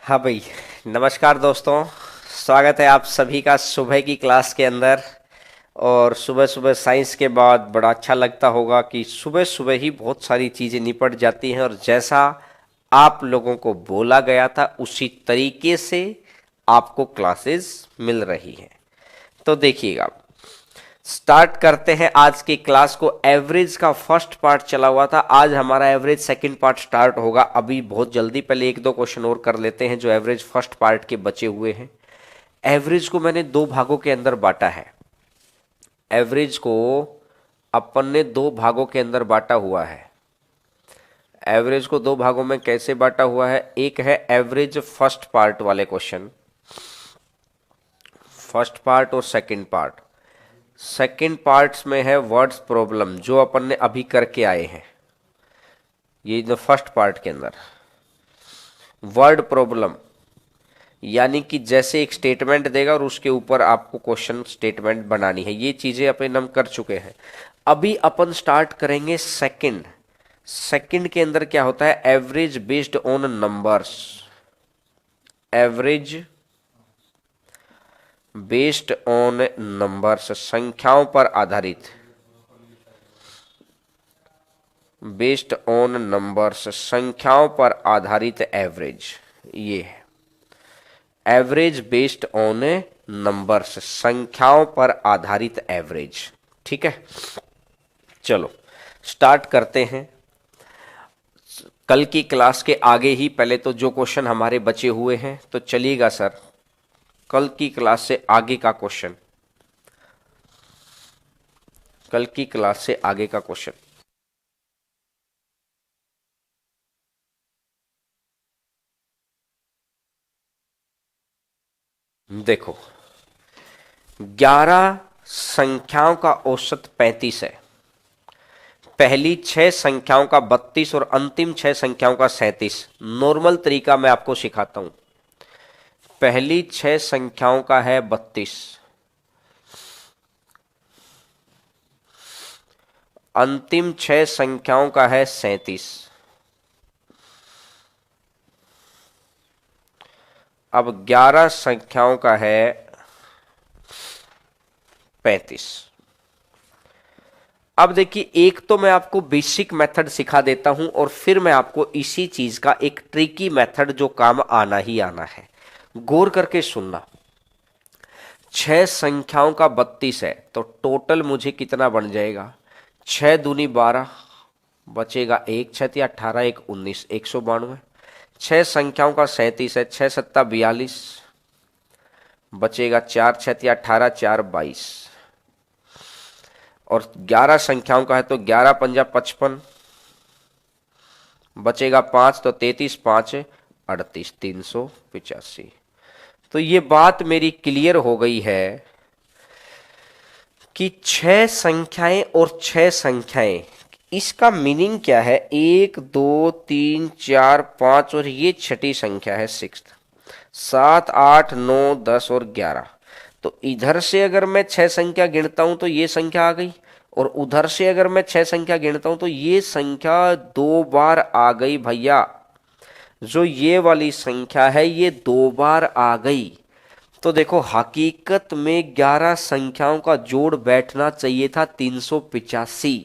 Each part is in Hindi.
हाँ भाई। नमस्कार दोस्तों। स्वागत है आप सभी का सुबह की क्लास के अंदर। और सुबह सुबह साइंस के बाद बड़ा अच्छा लगता होगा कि सुबह सुबह ही बहुत सारी चीज़ें निपट जाती हैं और जैसा आप लोगों को बोला गया था उसी तरीके से आपको क्लासेस मिल रही हैं। तो देखिएगा, स्टार्ट करते हैं आज की क्लास को। एवरेज का फर्स्ट पार्ट चला हुआ था, आज हमारा एवरेज सेकंड पार्ट स्टार्ट होगा अभी बहुत जल्दी। पहले एक दो क्वेश्चन और कर लेते हैं जो एवरेज फर्स्ट पार्ट के बचे हुए हैं। एवरेज को मैंने दो भागों के अंदर बांटा है। एवरेज को अपन ने दो भागों के अंदर बांटा हुआ है। एवरेज को दो भागों में कैसे बांटा हुआ है? एक है एवरेज फर्स्ट पार्ट वाले क्वेश्चन, फर्स्ट पार्ट और सेकंड पार्ट। सेकंड पार्ट्स में है वर्ड्स प्रॉब्लम जो अपन ने अभी करके आए हैं। ये जो फर्स्ट पार्ट के अंदर वर्ड प्रॉब्लम यानी कि जैसे एक स्टेटमेंट देगा और उसके ऊपर आपको क्वेश्चन स्टेटमेंट बनानी है, ये चीजें अपन हम कर चुके हैं। अभी अपन स्टार्ट करेंगे सेकंड। सेकंड के अंदर क्या होता है? Average based on numbers. Average based on numbers, संख्याओं पर आधारित। बेस्ड ऑन नंबर्स, संख्याओं पर आधारित एवरेज, ये है एवरेज बेस्ड ऑन नंबर्स, संख्याओं पर आधारित एवरेज। ठीक है, चलो स्टार्ट करते हैं। कल की क्लास के आगे ही पहले तो जो क्वेश्चन हमारे बचे हुए हैं तो चलिएगा सर, कल की क्लास से आगे का क्वेश्चन, कल की क्लास से आगे का क्वेश्चन देखो। 11 संख्याओं का औसत 35 है। पहली 6 संख्याओं का 32 और अंतिम 6 संख्याओं का 37। नॉर्मल तरीका मैं आपको सिखाता हूं। पहली 6 संख्याओं का है 32, अंतिम 6 संख्याओं का है 37। अब 11 संख्याओं का है 35। अब देखिए, एक तो मैं आपको बेसिक मेथड सिखा देता हूं और फिर मैं आपको इसी चीज का एक ट्रिकी मेथड जो काम आना ही आना है, गौर करके सुनना। 6 संख्याओं का 32 है तो टोटल मुझे कितना बन जाएगा? 6 दूनी 12, बचेगा 1 6 18 1 19, 192। 6 संख्याओं का 37 है, 6 सत्ता 42, बचेगा 4 6 18 4 22। और 11 संख्याओं का है तो 11 पंजा 55, बचेगा 5 तो 33 5 38, 385। तो ये बात मेरी क्लियर हो गई है कि 6 संख्याएं और 6 संख्याएं, इसका मीनिंग क्या है? 1 2 3 4 5 और ये छठी संख्या है 6, 7 8 9 10 और 11। तो इधर से अगर मैं 6 संख्या गिनता हूं तो ये संख्या आ गई, और उधर से अगर मैं 6 संख्या गिनता हूं तो ये संख्या 2 बार आ गई भैया। जो ये वाली संख्या है ये 2 बार आ गई। तो देखो, हकीकत में 11 संख्याओं का जोड़ बैठना चाहिए था 385,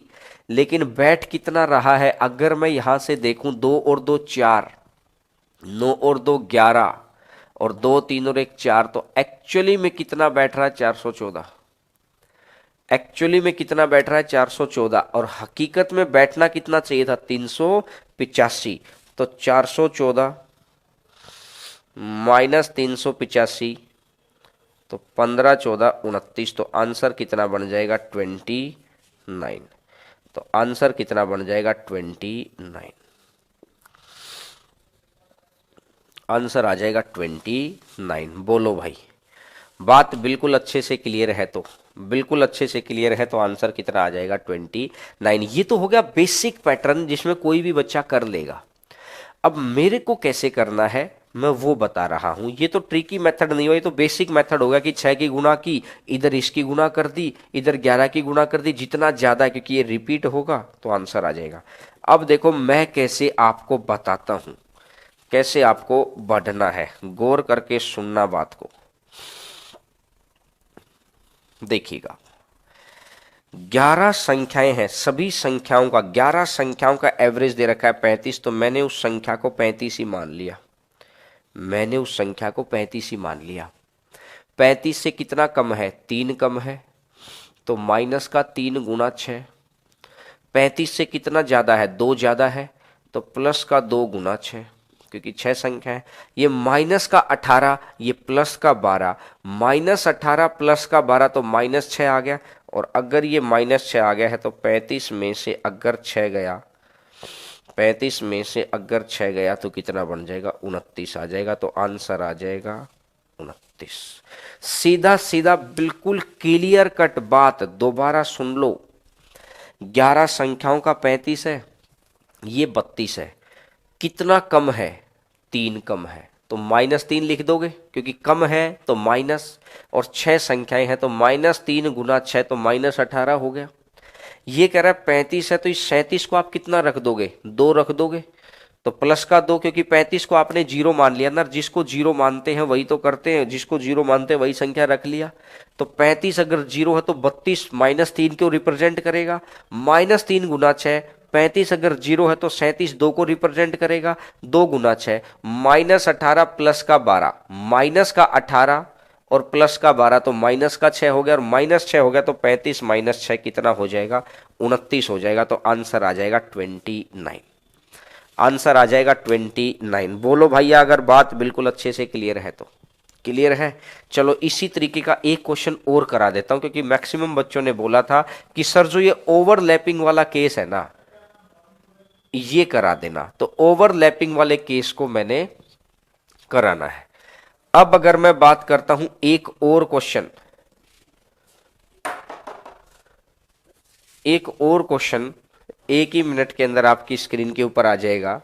लेकिन बैठ कितना रहा है? अगर मैं यहां से देखूं, 2 और 2 4, 9 और 2 11 और 2 3 और 1 4, तो एक्चुअली में कितना बैठ रहा है? 414। एक्चुअली में कितना बैठ रहा है? 414। और हकीकत में बैठना कितना चाहिए था? 385। तो 414 माइनस 385, तो 15 14 29, तो आंसर कितना बन जाएगा? 29। तो आंसर कितना बन जाएगा? 29। आंसर आ जाएगा 29। बोलो भाई, बात बिल्कुल अच्छे से क्लियर है? तो बिल्कुल अच्छे से क्लियर है तो आंसर कितना आ जाएगा? 29। ये तो हो गया बेसिक पैटर्न जिसमें कोई भी बच्चा कर लेगा। अब मेरे को कैसे करना है मैं वो बता रहा हूं। ये तो ट्रिकी मेथड नहीं हुआ, ये तो बेसिक मेथड होगा कि 6 की गुणा की, इधर इसकी गुणा कर दी, इधर 11 की गुणा कर दी। जितना ज्यादा, क्योंकि ये रिपीट होगा तो आंसर आ जाएगा। अब देखो मैं कैसे आपको बताता हूं कैसे आपको बढ़ना है, गौर करके सुनना बात को। देखिएगा 11 संख्याएं हैं, सभी संख्याओं का 11 संख्याओं का एवरेज दे रखा है 35, तो मैंने उस संख्या को 35 ही मान लिया। मैंने उस संख्या को 35 ही मान लिया। 35 से कितना कम है, 3 कम है, तो माइनस का 3 गुना 6। 35 से कितना ज्यादा है, 2 ज्यादा है, तो प्लस का 2 गुना 6, क्योंकि 6 संख्या है। ये माइनस का 18, ये प्लस का 12, -18 प्लस का 12 तो -6 आ गया। और अगर ये -6 आ गया है तो 35 में से अगर 6 गया, 35 में से अगर 6 गया तो कितना बन जाएगा, 29 आ जाएगा। तो आंसर आ जाएगा 29। सीधा सीधा बिल्कुल क्लियर कट बात, दोबारा सुन लो। 11 संख्याओं का 35 है, ये 32 है, कितना कम है, 3 कम है, तो -3 लिख दोगे, क्योंकि कम है तो माइनस, और 6 संख्याएं हैं तो -3 गुना 6 तो -18 हो गया। ये कह रहा है 35 है तो इस 37 को आप कितना रख दोगे, 2 रख दोगे, तो प्लस का 2, क्योंकि 35 को आपने जीरो मान लिया ना, जिसको जीरो मानते हैं वही तो करते हैं, जिसको जीरो मानते हैं वही संख्या रख लिया। तो 35 अगर जीरो है तो 32 -3 को रिप्रेजेंट करेगा, -3 गुना 6। 35 अगर जीरो है तो 37 2 को रिप्रेजेंट करेगा, 2 गुना 6, -18 प्लस का 12, माइनस का 18 और प्लस का 12 तो माइनस का 6 हो गया, और -6 हो गया तो 35 -6 कितना हो जाएगा, 29 हो जाएगा। तो आंसर आ जाएगा 29। आंसर आ जाएगा 29। बोलो भैया अगर बात बिल्कुल अच्छे से क्लियर है तो। क्लियर है। चलो इसी तरीके का एक क्वेश्चन और करा देता हूं, क्योंकि मैक्सिमम बच्चों ने बोला था कि सर जो ये ओवरलैपिंग वाला केस है ना, ये करा देना। तो ओवरलैपिंग वाले केस को मैंने कराना है। अब अगर मैं बात करता हूं एक और क्वेश्चन, एक और क्वेश्चन 1 ही मिनट के अंदर आपकी स्क्रीन के ऊपर आ जाएगा।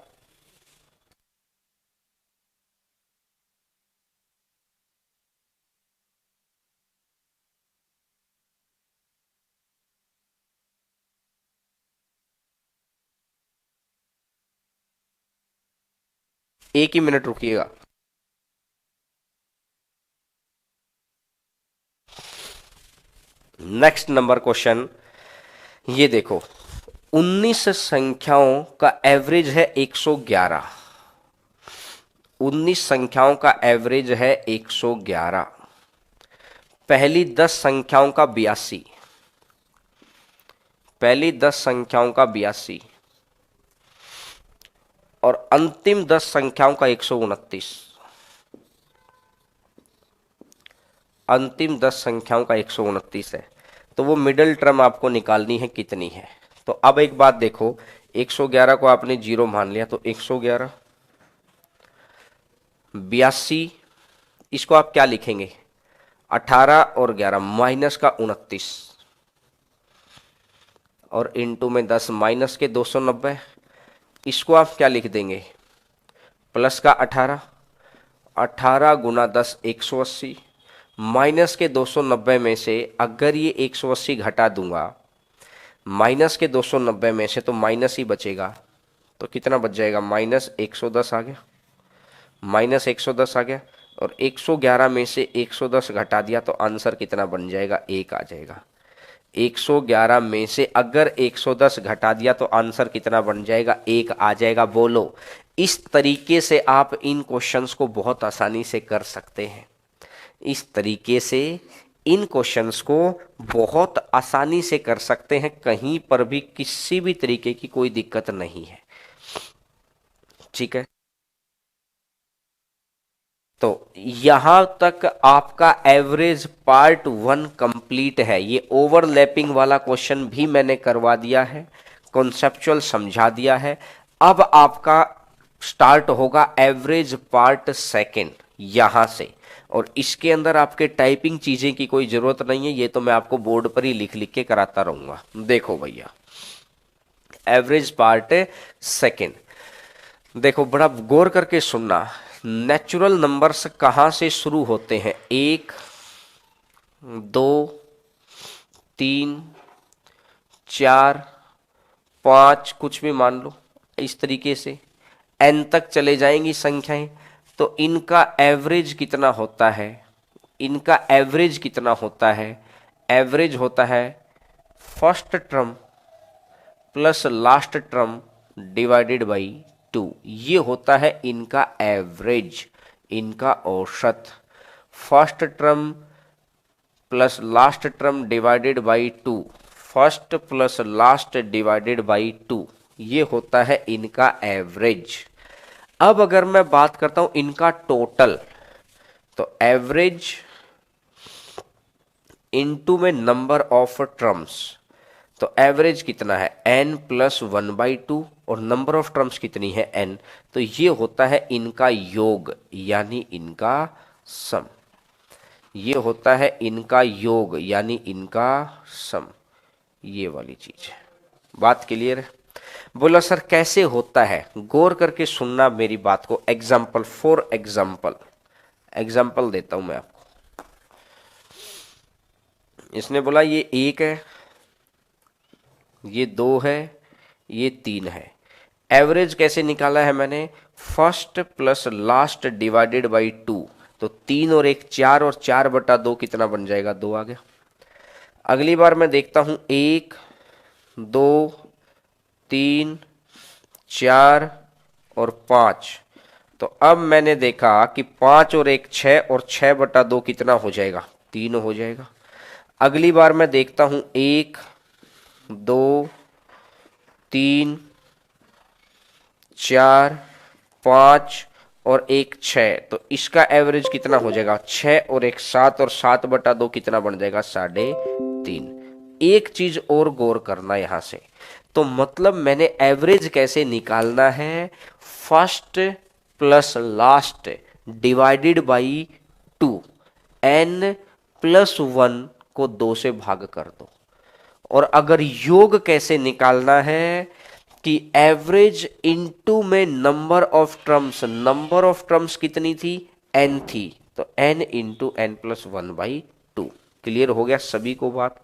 एक ही मिनट रुकिएगा। नेक्स्ट नंबर क्वेश्चन, ये देखो 19 संख्याओं का एवरेज है 111। 19 संख्याओं का एवरेज है 111। पहली 10 संख्याओं का 82, पहली 10 संख्याओं का 82 और अंतिम 10 संख्याओं का 129। अंतिम 10 संख्याओं का 129 है, तो वो मिडिल टर्म आपको निकालनी है कितनी है। तो अब एक बात देखो, 111 को आपने जीरो मान लिया, तो 111, 82, इसको आप क्या लिखेंगे, 18 और 11 माइनस का 29 और इनटू में 10 माइनस के 290, इसको आप क्या लिख देंगे, प्लस का 18, 18 गुना 10 180, माइनस के 290 में से अगर ये 180 घटा दूंगा, माइनस के 290 में से तो माइनस ही बचेगा, तो कितना बच जाएगा, -110 आ गया, -110 आ गया। और 111 में से 110 घटा दिया तो आंसर कितना बन जाएगा, 1 आ जाएगा। 111 में से अगर 110 घटा दिया तो आंसर कितना बन जाएगा, 1 आ जाएगा। बोलो इस तरीके से आप इन क्वेश्चंस को बहुत आसानी से कर सकते हैं। इस तरीके से इन क्वेश्चंस को बहुत आसानी से कर सकते हैं, कहीं पर भी किसी भी तरीके की कोई दिक्कत नहीं है। ठीक है, तो यहां तक आपका एवरेज पार्ट 1 कंप्लीट है। ये ओवरलैपिंग वाला क्वेश्चन भी मैंने करवा दिया है, कॉन्सेप्चुअल समझा दिया है। अब आपका स्टार्ट होगा एवरेज पार्ट सेकंड यहां से, और इसके अंदर आपके टाइपिंग चीजें की कोई जरूरत नहीं है, ये तो मैं आपको बोर्ड पर ही लिख लिख के कराता रहूंगा। देखो भैया एवरेज पार्ट सेकंड, देखो बड़ा गौर करके सुनना। नेचुरल नंबर्स कहां से शुरू होते हैं, 1 2 3 4 5, कुछ भी मान लो इस तरीके से, n तक चले जाएंगी संख्याएं, तो इनका एवरेज कितना होता है, इनका एवरेज कितना होता है, एवरेज होता है first term plus last term divided by 2, ये होता है इनका एवरेज, इनका औसत। First term plus last term divided by 2, first plus last divided by 2, ये होता है इनका एवरेज। अब अगर मैं बात करता हूं इनका टोटल, तो एवरेज इनटू में नंबर ऑफ टर्म्स, तो एवरेज कितना है n प्लस 1/2 और नंबर ऑफ टर्म्स कितनी है n, तो ये होता है इनका योग यानी इनका सम, ये होता है इनका योग यानी इनका सम, ये वाली चीज है। बात क्लियर है? बोला सर कैसे होता है, गौर करके सुनना मेरी बात को। एग्जाम्पल, फॉर एग्जाम्पल, एग्जाम्पल देता हूं मैं आपको। इसने बोला ये 1 है, ये 2 है, ये 3 है। एवरेज कैसे निकाला है मैंने, first plus last divided by 2, तो 3 और 1 4, और 4/2 कितना बन जाएगा, 2 आ गया। अगली बार मैं देखता हूं 1 2 3 4 और 5, तो अब मैंने देखा कि 5 और 1 6, और 6/2 कितना हो जाएगा, 3 हो जाएगा। अगली बार मैं देखता हूं 1 2 3 4 5 और 1 6, तो इसका एवरेज कितना हो जाएगा, 6 और 1 7, और 7/2 कितना बन जाएगा, 3.5। एक चीज और गौर करना यहां से, तो मतलब मैंने एवरेज कैसे निकालना है, first plus last divided by 2, n plus 1 को 2 से भाग कर दो। और अगर योग कैसे निकालना है कि एवरेज इनटू में number of terms, number of terms कितनी थी, n थी, तो n into n plus 1/2। Clear हो गया सभी को बात?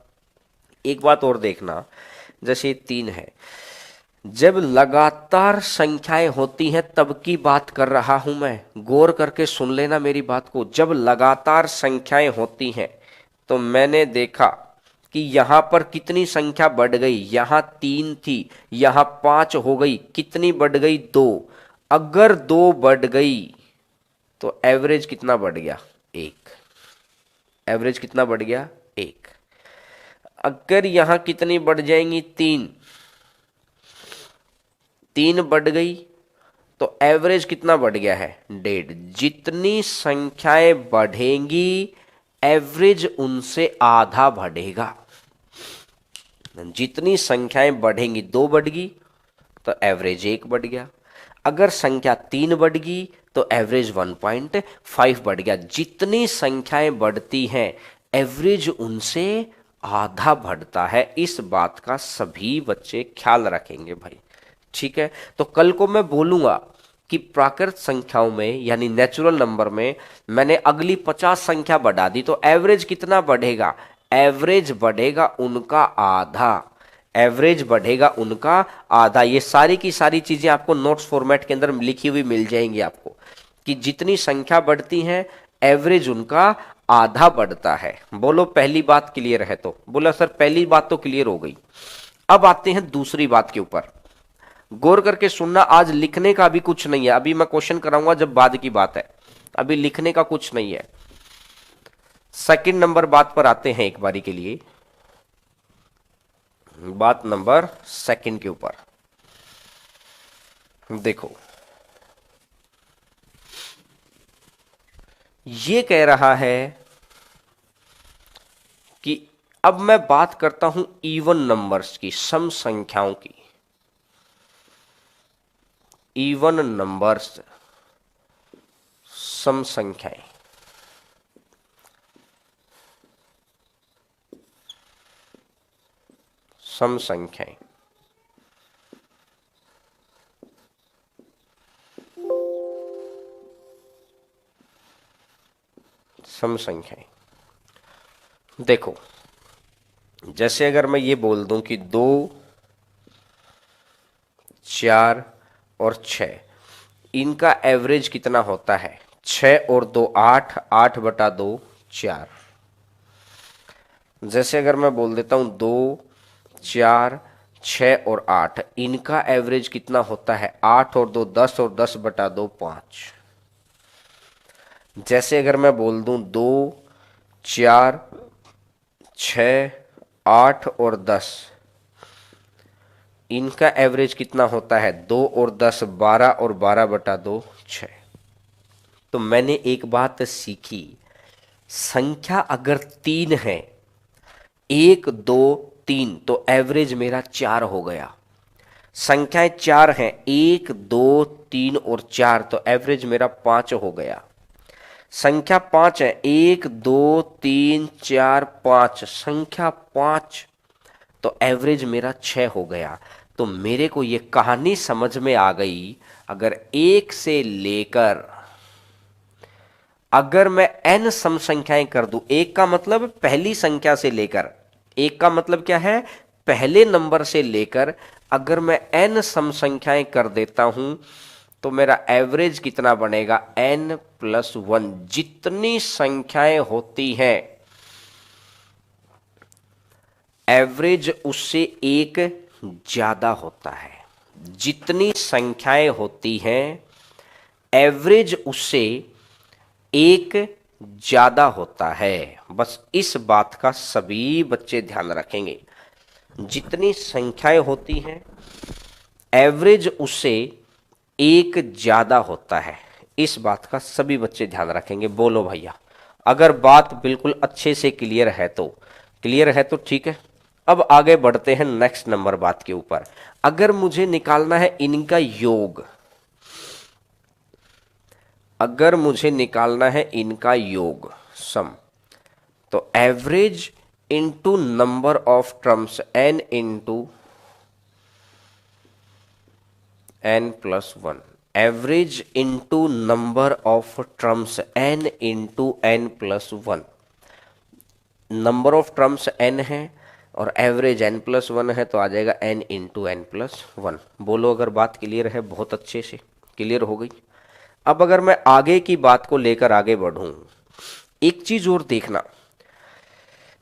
एक बात और देखना, जैसे 3 है, जब लगातार संख्याएं होती हैं तब की बात कर रहा हूं मैं, गौर करके सुन लेना मेरी बात को। जब लगातार संख्याएं होती हैं तो मैंने देखा कि यहां पर कितनी संख्या बढ़ गई, यहां 3 थी, यहां 5 हो गई, कितनी बढ़ गई, 2। अगर 2 बढ़ गई तो एवरेज कितना बढ़ गया, 1। एवरेज कितना बढ़ गया, 1। अगर यहां कितनी बढ़ जाएंगी, 3 बढ़ गई तो एवरेज कितना बढ़ गया है, 1.5। जितनी संख्याएं बढ़ेंगी एवरेज उनसे आधा बढ़ेगा। जितनी संख्याएं बढ़ेंगी, 2 बढ़ गई तो एवरेज 1 बढ़ गया, अगर संख्या 3 बढ़ गई तो एवरेज 1.5 बढ़ गया। जितनी संख्याएं बढ़ती हैं एवरेज उनसे आधा बढ़ता है। इस बात का सभी बच्चे ख्याल रखेंगे भाई, ठीक है? तो कल को मैं बोलूंगा कि प्राकृत संख्याओं में यानी नेचुरल नंबर में मैंने अगली 50 संख्या बढ़ा दी तो एवरेज कितना बढ़ेगा, एवरेज बढ़ेगा उनका आधा, एवरेज बढ़ेगा उनका आधा। ये सारी की सारी चीजें आपको नोट्स फॉर्मेट के अंदर लिखी हुई मिल जाएंगी आपको, कि जितनी संख्या बढ़ती है एवरेज उनका आधा बढ़ता है। बोलो पहली बात क्लियर है? तो बोला सर पहली बात तो क्लियर हो गई। अब आते हैं दूसरी बात के ऊपर, गौर करके सुनना। आज लिखने का भी कुछ नहीं है, अभी मैं क्वेश्चन कराऊंगा जब बाद की बात है, अभी लिखने का कुछ नहीं है। सेकंड नंबर बात पर आते हैं एक बारी के लिए, बात नंबर सेकंड के ऊपर। देखो ये कह रहा है कि अब मैं बात करता हूं इवन नंबर्स की, सम संख्याओं की। इवन नंबर्स, सम संख्याएं, सम संख्याएं। सम संख्याएं देखो, जैसे अगर मैं ये बोल दूं कि 2 4 और 6, इनका एवरेज कितना होता है? 6 और 2 8, 8/2 4। जैसे अगर मैं बोल देता हूं 2 4 6 और 8, इनका एवरेज कितना होता है? 8 और 2 10 और 10/2 5। जैसे अगर मैं बोल दूं 2 4 6 8 और 10, इनका एवरेज कितना होता है? 2 और 10 12 और 12/2 6। तो मैंने एक बात सीखी, संख्या अगर 3 है, 1 2 3, तो एवरेज मेरा 4 हो गया। संख्याएं 4 हैं, 1 2 3 और 4, तो एवरेज मेरा 5 हो गया। संख्या 5 है, 1 2 3 4 5, संख्या 5, तो एवरेज मेरा 6 हो गया। तो मेरे को ये कहानी समझ में आ गई, अगर 1 से लेकर अगर मैं n सम संख्याएं कर दूं, 1 का मतलब पहली संख्या से लेकर, 1 का मतलब क्या है? पहले नंबर से लेकर अगर मैं n सम संख्याएं कर देता हूं, तो मेरा एवरेज कितना बनेगा? n+1। जितनी संख्याएं होती हैं, एवरेज उससे एक ज्यादा होता है। जितनी संख्याएं होती हैं, एवरेज उससे एक ज्यादा होता है। बस इस बात का सभी बच्चे ध्यान रखेंगे। जितनी संख्याएं होती हैं, एवरेज उससे एक ज्यादा होता है। इस बात का सभी बच्चे ध्यान रखेंगे। बोलो भैया, अगर बात बिल्कुल अच्छे से क्लियर है तो? क्लियर है तो ठीक है। अब आगे बढ़ते हैं नेक्स्ट नंबर बात के ऊपर। अगर मुझे निकालना है इनका योग, अगर मुझे निकालना है इनका योग सम, तो average into number of terms n into n+1, average into number of terms n into n+1। Number of terms n है और एवरेज n+1 है, तो आ जाएगा n इंटू n+1। बोलो अगर बात क्लियर है? बहुत अच्छे से क्लियर हो गई। अब अगर मैं आगे की बात को लेकर आगे बढ़ूं, एक चीज और देखना,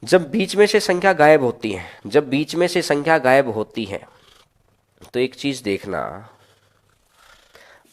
जब बीच में से संख्या गायब होती है, जब बीच में से संख्या गायब होती है, तो एक चीज देखना,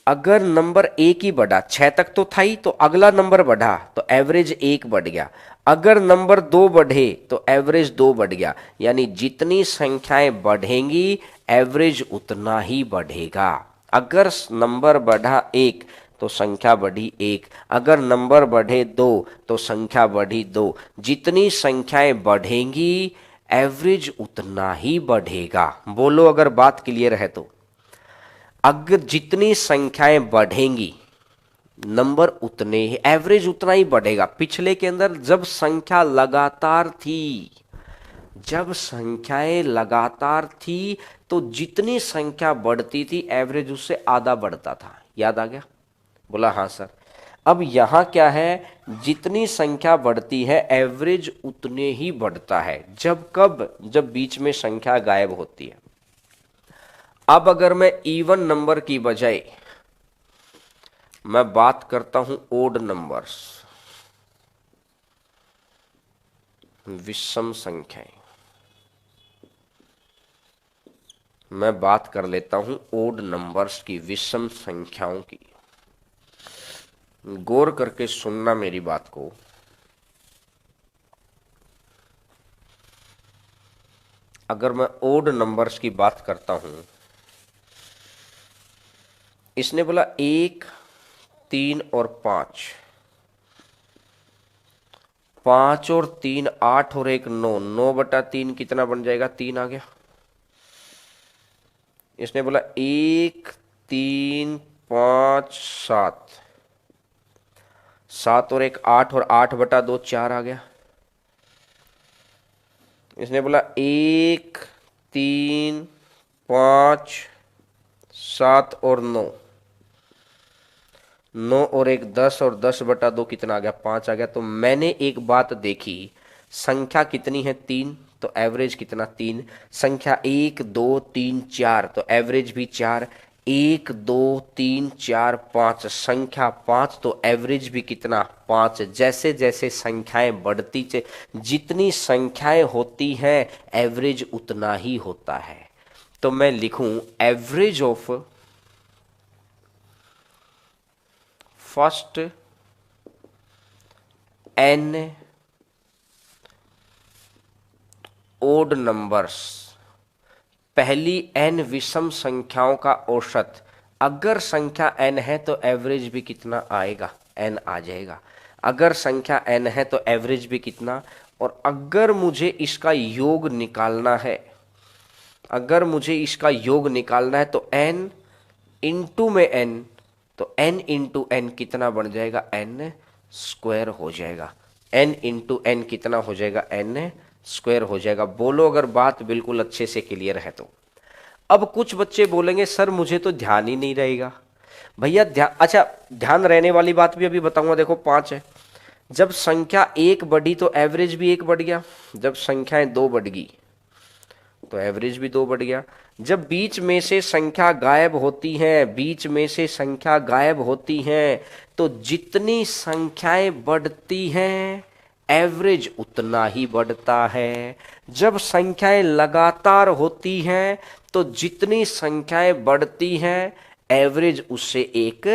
अगर नंबर एक ही बढ़ा, 6 तक तो था ही, तो अगला नंबर बढ़ा तो एवरेज 1 बढ़ गया। अगर नंबर 2 बढ़े तो एवरेज 2 बढ़ गया। यानी जितनी संख्याएं बढ़ेंगी, एवरेज उतना ही बढ़ेगा। अगर नंबर बढ़ा 1 तो संख्या बढ़ी 1, अगर नंबर बढ़े 2 तो संख्या बढ़ी 2। जितनी संख्याएं बढ़ेंगी, एवरेज उतना ही बढ़ेगा। बोलो अगर बात क्लियर है तो? अगर जितनी संख्याएं बढ़ेंगी, नंबर उतने ही, एवरेज उतना ही बढ़ेगा। पिछले के अंदर जब संख्या लगातार थी, जब संख्याएं लगातार थी, तो जितनी संख्या बढ़ती थी, एवरेज उससे आधा बढ़ता था। याद आ गया? बोला हाँ सर। अब यहां क्या है? जितनी संख्या बढ़ती है, एवरेज उतने ही बढ़ता है। जब कब? जब बीच में संख्या गायब होती है। अब अगर मैं इवन नंबर की बजाय मैं बात करता हूं ओड नंबर्स, विषम संख्याएं, मैं बात कर लेता हूं ओड नंबर्स की, विषम संख्याओं की। गौर करके सुनना मेरी बात को। अगर मैं ओड नंबर्स की बात करता हूं, इसने बोला 1 3 और 5, 5 और 3 8 और 1 9, 9/3 कितना बन जाएगा? 3 आ गया। इसने बोला 1 3 5 7, 7 और 1 8 और 8/2 4 आ गया। इसने बोला 1 3 5 7 और 9, 9 और 1 10 और 10/2 कितना आ गया? 5 आ गया। तो मैंने एक बात देखी, संख्या कितनी है? 3, तो एवरेज कितना? 3। संख्या 1 2 3 4, तो एवरेज भी 4। एक दो तीन चार पांच, संख्या पांच तो एवरेज भी कितना, पांच। जैसे जैसे संख्याएं बढ़ती जितनी संख्याएं होती हैं एवरेज उतना ही होता है। तो मैं लिखूं average of first n odd numbers, पहली n विषम संख्याओं का औसत। अगर संख्या n है तो एवरेज भी कितना आएगा, n आ जाएगा। अगर संख्या n है तो एवरेज भी कितना, और अगर मुझे इसका योग निकालना है, अगर मुझे इसका योग निकालना है तो n इंटू में n, तो n इंटू n कितना बन जाएगा, n स्क्वायर हो जाएगा। n इंटू n कितना हो जाएगा, n स्क्वायर हो जाएगा। बोलो अगर बात बिल्कुल अच्छे से क्लियर है तो। अब कुछ बच्चे बोलेंगे सर मुझे तो ध्यान ही नहीं रहेगा। भैया ध्यान, अच्छा ध्यान रहने वाली बात भी अभी बताऊंगा। देखो पांच है, जब संख्या एक बढ़ी तो एवरेज भी एक बढ़ गया, जब संख्याएं दो बढ़ गई तो एवरेज भी दो बढ़ गया। जब बीच में से संख्या गायब होती है, बीच में से संख्या गायब होती है, तो जितनी संख्याएं बढ़ती हैं एवरेज उतना ही बढ़ता है। जब संख्याएं लगातार होती हैं तो जितनी संख्याएं बढ़ती हैं एवरेज उससे एक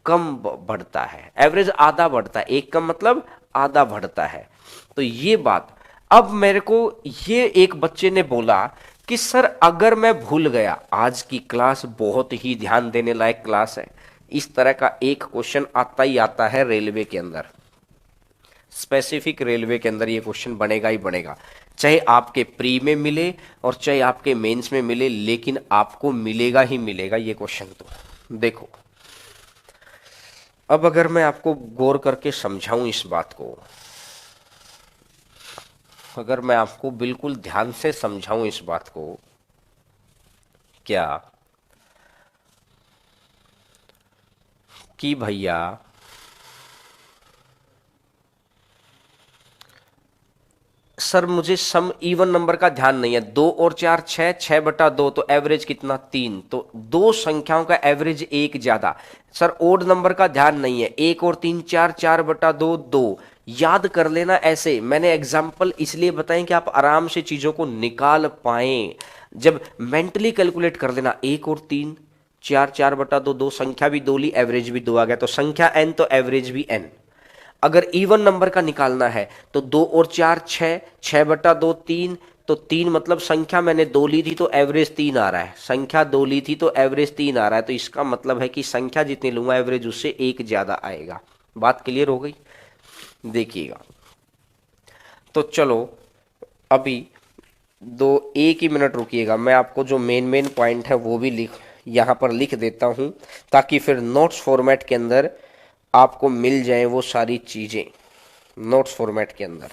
कम बढ़ता है, एवरेज आधा बढ़ता है, एक कम मतलब आधा बढ़ता है। तो ये बात, अब मेरे को ये एक बच्चे ने बोला कि सर अगर मैं भूल गया, आज की क्लास बहुत ही ध्यान देने लायक क्लास है, इस तरह का एक क्वेश्चन आता ही आता है रेलवे के अंदर, स्पेसिफिक रेलवे के अंदर ये क्वेश्चन बनेगा ही बनेगा, चाहे आपके प्री में मिले और चाहे आपके मेंस में मिले, लेकिन आपको मिलेगा ही मिलेगा ये क्वेश्चन। तो देखो अब अगर मैं आपको गौर करके समझाऊं इस बात को, अगर मैं आपको बिल्कुल ध्यान से समझाऊं इस बात को, क्या कि भैया सर मुझे सम इवन नंबर का ध्यान नहीं है, दो और चार छह, छह बटा दो तो एवरेज कितना, तीन, तो दो संख्याओं का एवरेज एक ज्यादा। सर ओड नंबर का ध्यान नहीं है, एक और तीन चार, चार बटा दो दो, याद कर लेना। ऐसे मैंने एग्जाम्पल इसलिए बताएं कि आप आराम से चीजों को निकाल पाए। जब मेंटली कैलकुलेट कर लेना, एक और तीन चार, चार बटा दो, दो संख्या भी दो ली, एवरेज भी दो आ गया, तो संख्या n तो एवरेज भी n। अगर इवन नंबर का निकालना है तो दो और चार छह, छह बटा दो तीन, तो तीन मतलब संख्या मैंने दो ली थी तो एवरेज तीन आ रहा है, संख्या दो ली थी तो एवरेज तीन आ रहा है, तो इसका मतलब है कि संख्या जितनी लूंगा एवरेज उससे एक ज्यादा आएगा। बात क्लियर हो गई, देखिएगा। तो चलो अभी दो एक ही मिनट रुकिएगा, मैं आपको जो मेन मेन पॉइंट है वो भी यहाँ पर लिख देता हूँ, ताकि फिर नोट्स फॉर्मेट के अंदर आपको मिल जाए वो सारी चीजें नोट्स फॉर्मेट के अंदर।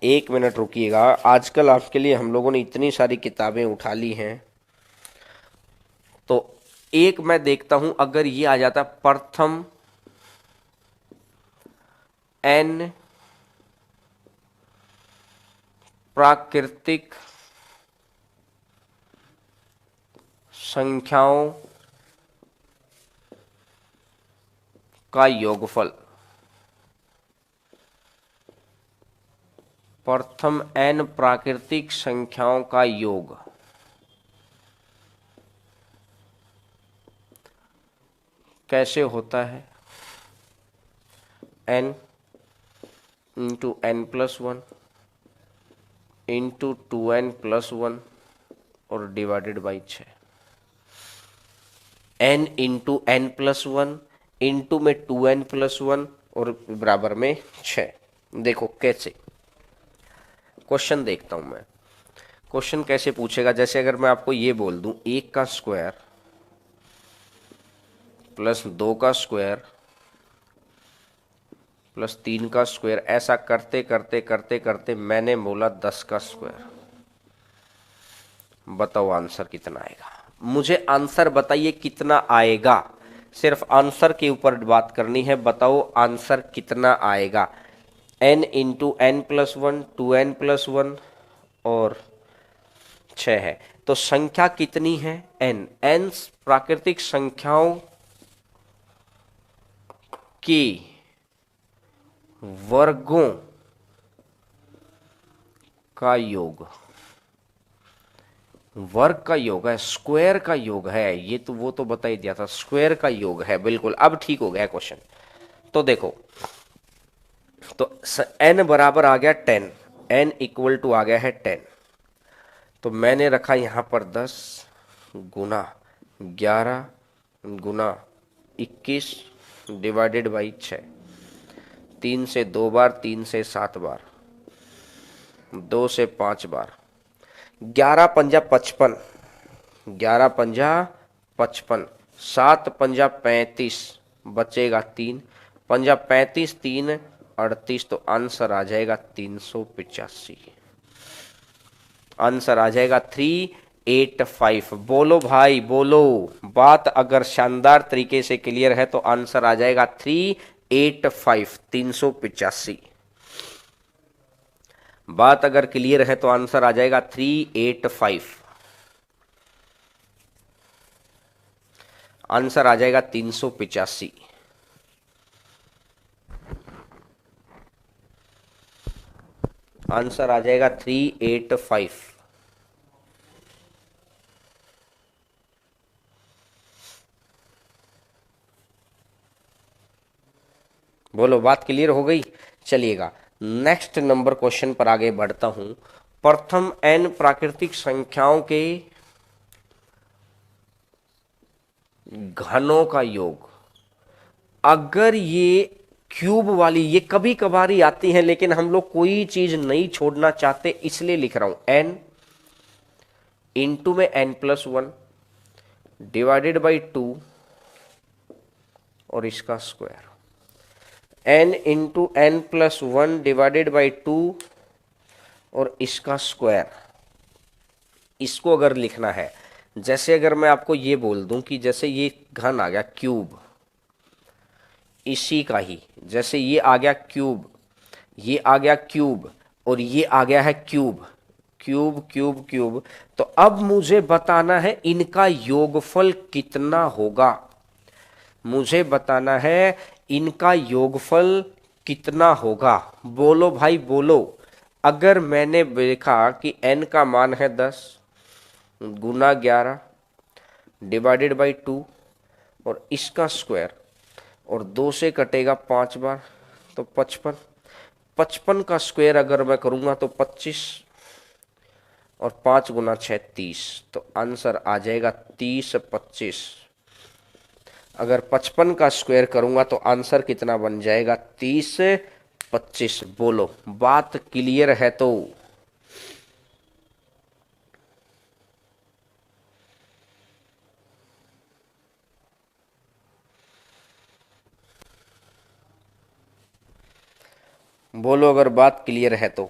एक मिनट रुकिएगा, आजकल आपके लिए हम लोगों ने इतनी सारी किताबें उठा ली हैं, तो एक मैं देखता हूं अगर ये आ जाता प्रथम n प्राकृतिक संख्याओं का योगफल, प्रथम n प्राकृतिक संख्याओं का योग कैसे होता है, n into n plus one into 2n plus one और divided by 6। n into n plus one into में 2n प्लस वन और बराबर में 6। देखो कैसे क्वेश्चन देखता हूं मैं, क्वेश्चन कैसे पूछेगा। जैसे अगर मैं आपको ये बोल दूं एक का स्क्वायर प्लस दो का स्क्वायर प्लस तीन का स्क्वायर, ऐसा करते करते करते करते मैंने बोला 10 का स्क्वायर, बताओ आंसर कितना आएगा। मुझे आंसर बताइए कितना आएगा, सिर्फ आंसर के ऊपर बात करनी है, बताओ आंसर कितना आएगा। n into n plus one, 2n plus one और 6 है। तो संख्या कितनी है? n। n प्राकृतिक संख्याओं के वर्गों का योग, वर्ग का योग है, स्क्वायर का योग है। ये तो वो तो बता ही दिया था, स्क्वायर का योग है। बिल्कुल, अब ठीक हो गया क्वेश्चन। तो देखो, तो n बराबर आ गया 10, n इक्वल टू आ गया है 10। तो मैंने रखा यहां पर 10 गुना 11 गुना 21 डिवाइडेड बाई 6। 3 से 2 बार, 3 से 7 बार, 2 से 5 बार, 11 पंजा 55, 11 पंजा 55, 7 पंजा 35, बचेगा 3, पंजा 35, 3 38। तो आंसर आ जाएगा 385। आंसर आ जाएगा 385। बोलो भाई बोलो, बात अगर शानदार तरीके से क्लियर है तो आंसर आ जाएगा 385, 385। बात अगर क्लियर है तो आंसर आ जाएगा 385। आंसर आ जाएगा 385। आंसर आ जाएगा 385। बोलो, बात क्लियर हो गई? चलिएगा नेक्स्ट नंबर क्वेश्चन पर आगे बढ़ता हूं। प्रथम n प्राकृतिक संख्याओं के घनों का योग। अगर ये क्यूब वाली, ये कभी कभार आती है लेकिन हम लोग कोई चीज नहीं छोड़ना चाहते, इसलिए लिख रहा हूं n इंटू में n+1 डिवाइडेड बाई 2 और इसका square, n into n+1 divided by 2 और इसका स्क्वायर। इसको अगर लिखना है, जैसे अगर मैं आपको ये बोल दूं कि जैसे ये घन आ गया क्यूब, इसी का ही जैसे ये आ गया क्यूब, ये आ गया क्यूब और ये आ गया है क्यूब, क्यूब क्यूब क्यूब। तो अब मुझे बताना है इनका योगफल कितना होगा। मुझे बताना है इनका योगफल कितना होगा। बोलो भाई बोलो। अगर मैंने देखा कि n का मान है 10 गुना 11 डिवाइडेड बाई 2 और इसका स्क्वायर, और 2 से कटेगा 5 बार तो 55, 55 का स्क्वायर अगर मैं करूंगा तो 25 और 5 गुना 6 30। तो आंसर आ जाएगा 30 25। अगर 55 का स्क्वायर करूंगा तो आंसर कितना बन जाएगा? 30 25। बोलो, बात क्लियर है? तो बोलो, अगर बात क्लियर है तो।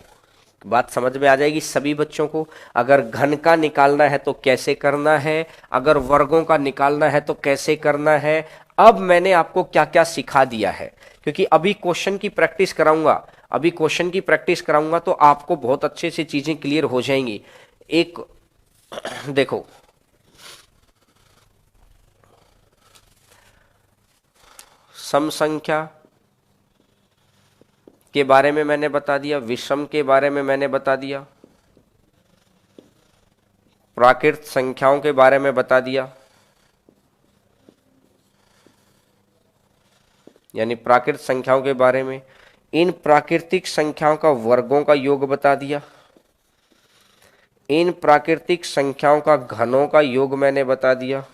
बात समझ में आ जाएगी सभी बच्चों को। अगर घन का निकालना है तो कैसे करना है, अगर वर्गों का निकालना है तो कैसे करना है। अब मैंने आपको क्या क्या सिखा दिया है, क्योंकि अभी क्वेश्चन की प्रैक्टिस कराऊंगा, अभी क्वेश्चन की प्रैक्टिस कराऊंगा तो आपको बहुत अच्छे से चीजें क्लियर हो जाएंगी। एक देखो, सम संख्या के बारे में मैंने बता दिया, विषम के बारे में मैंने बता दिया, प्राकृत संख्याओं के बारे में बता दिया, यानी प्राकृत संख्याओं के बारे में। इन प्राकृतिक संख्याओं का वर्गों का योग बता दिया। इन प्राकृतिक संख्याओं का घनों का योग मैंने बता दिया।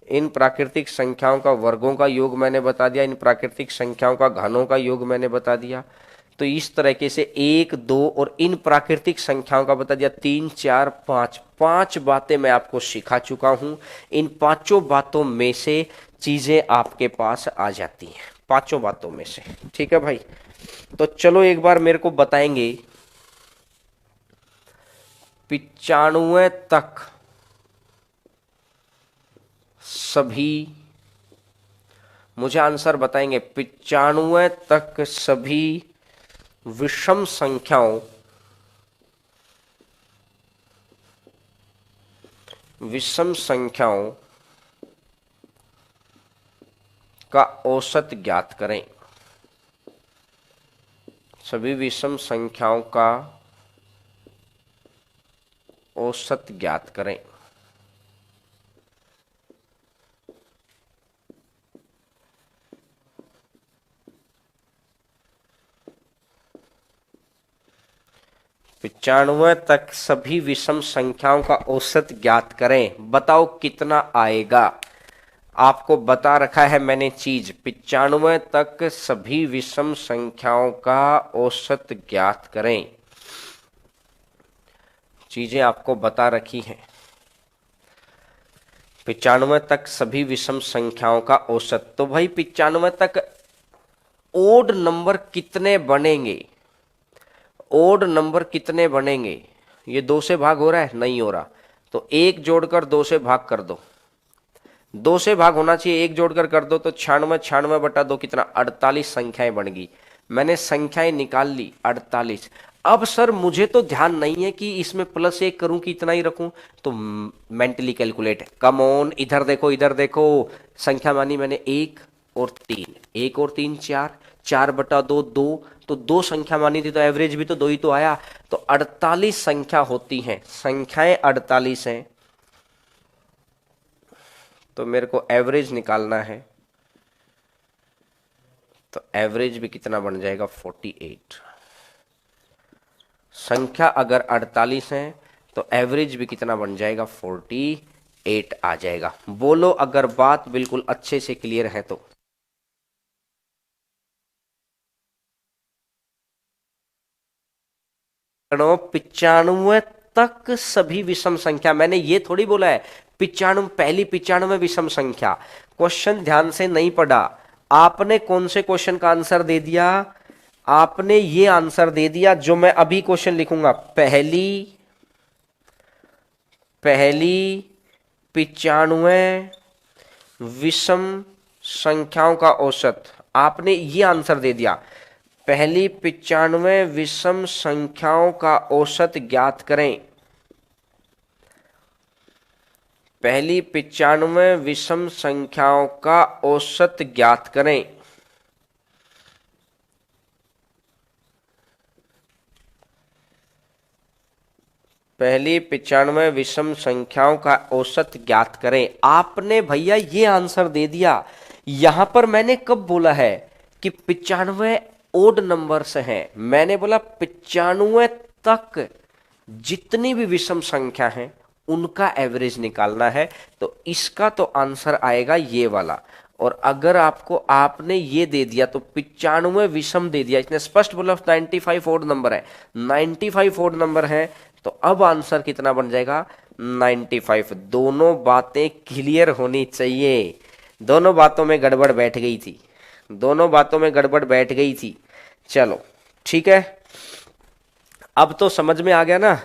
इन प्राकृतिक संख्याओं का वर्गों का योग मैंने बता दिया। इन प्राकृतिक संख्याओं का घनों का योग मैंने बता दिया। तो इस तरीके से 1 2 और इन प्राकृतिक संख्याओं का बता दिया 3 4 5। 5 बातें मैं आपको सिखा चुका हूं। इन पांचों बातों में से चीजें आपके पास आ जाती हैं, पांचों बातों में से। ठीक है भाई, तो चलो एक बार मेरे को बताएंगे 95 तक सभी, मुझे आंसर बताएंगे 95 तक सभी विषम संख्याओं विषम संख्याओं का औसत ज्ञात करें। सभी विषम संख्याओं का औसत ज्ञात करें। पचानवे तक सभी विषम संख्याओं का औसत ज्ञात करें। बताओ कितना आएगा। आपको बता रखा है मैंने चीज, 95 तक सभी विषम संख्याओं का औसत ज्ञात करें। चीजें आपको बता रखी हैं। 95 तक सभी विषम संख्याओं का औसत। तो भाई 95 तक ओड नंबर कितने बनेंगे? ओड नंबर कितने बनेंगे? ये 2 से भाग हो रहा है? नहीं हो रहा। तो 1 जोड़कर 2 से भाग कर दो। 2 से भाग होना चाहिए, 1 जोड़कर कर दो तो 96, 96 बटा 2 कितना? 48 संख्याएं बन गई। मैंने संख्याएं निकाल ली 48। अब सर मुझे तो ध्यान नहीं है कि इसमें +1 करूं कि इतना ही रखूं, तो मेंटली कैलकुलेट। कम ऑन, इधर देखो इधर देखो। संख्या मानी मैंने 1 और 3, 1 और 3 4, 4 बटा 2 2, तो 2 संख्या मानी थी तो एवरेज भी तो 2 ही तो आया। तो 48 संख्या होती हैं, संख्याएं 48 हैं, तो मेरे को एवरेज निकालना है। तो एवरेज भी कितना बन जाएगा? 48। संख्या अगर 48 है तो एवरेज भी कितना बन जाएगा? 48 आ जाएगा। बोलो अगर बात बिल्कुल अच्छे से क्लियर है तो। 95 तक सभी विषम संख्या, मैंने ये थोड़ी बोला है 95 पहली 95 विषम संख्या। क्वेश्चन ध्यान से नहीं पढ़ा आपने। कौन से क्वेश्चन का आंसर दे दिया? आपने ये आंसर दे दिया जो मैं अभी क्वेश्चन लिखूंगा। पहली 95 विषम संख्याओं का औसत, आपने ये आंसर दे दिया। पहली 95 विषम संख्याओं का औसत ज्ञात करें। पहली 95 विषम संख्याओं का औसत ज्ञात करें। पहली 95 विषम संख्याओं का औसत ज्ञात करें। आपने भैया ये आंसर दे दिया। यहां पर मैंने कब बोला है कि 95 ओड नंबर्स हैं? मैंने बोला 95 तक जितनी भी विषम संख्या है उनका एवरेज निकालना है। तो इसका तो आंसर आएगा ये वाला। और अगर आपको आपने ये दे दिया तो 95 विषम दे दिया, इसने स्पष्ट बोला 95 ओड नंबर है, 95 ओड नंबर है, तो अब आंसर कितना बन जाएगा? 95। दोनों बातें क्लियर होनी चाहिए। दोनों बातों में गड़बड़ बैठ गई थी, दोनों बातों में गड़बड़ बैठ गई थी। चलो ठीक है, अब तो समझ में आ गया ना?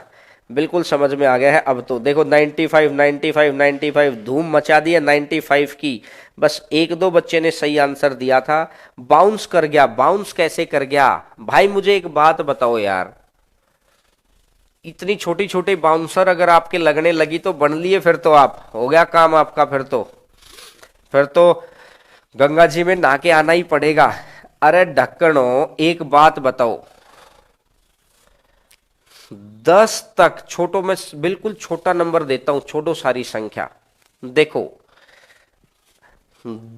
बिल्कुल समझ में आ गया है। अब तो देखो 95 95 95 धूम मचा दी है 95 की। बस 1-2 बच्चे ने सही आंसर दिया था, बाउंस कर गया। बाउंस कैसे कर गया भाई? मुझे एक बात बताओ यार, इतनी छोटी छोटी बाउंसर अगर आपके लगने लगी तो बन लिए, फिर तो आप हो गया काम आपका। फिर तो गंगा जी में नहा के आना ही पड़ेगा। अरे ढक्कनों एक बात बताओ, 10 तक छोटो, में बिल्कुल छोटा नंबर देता हूं, छोटो सारी संख्या। देखो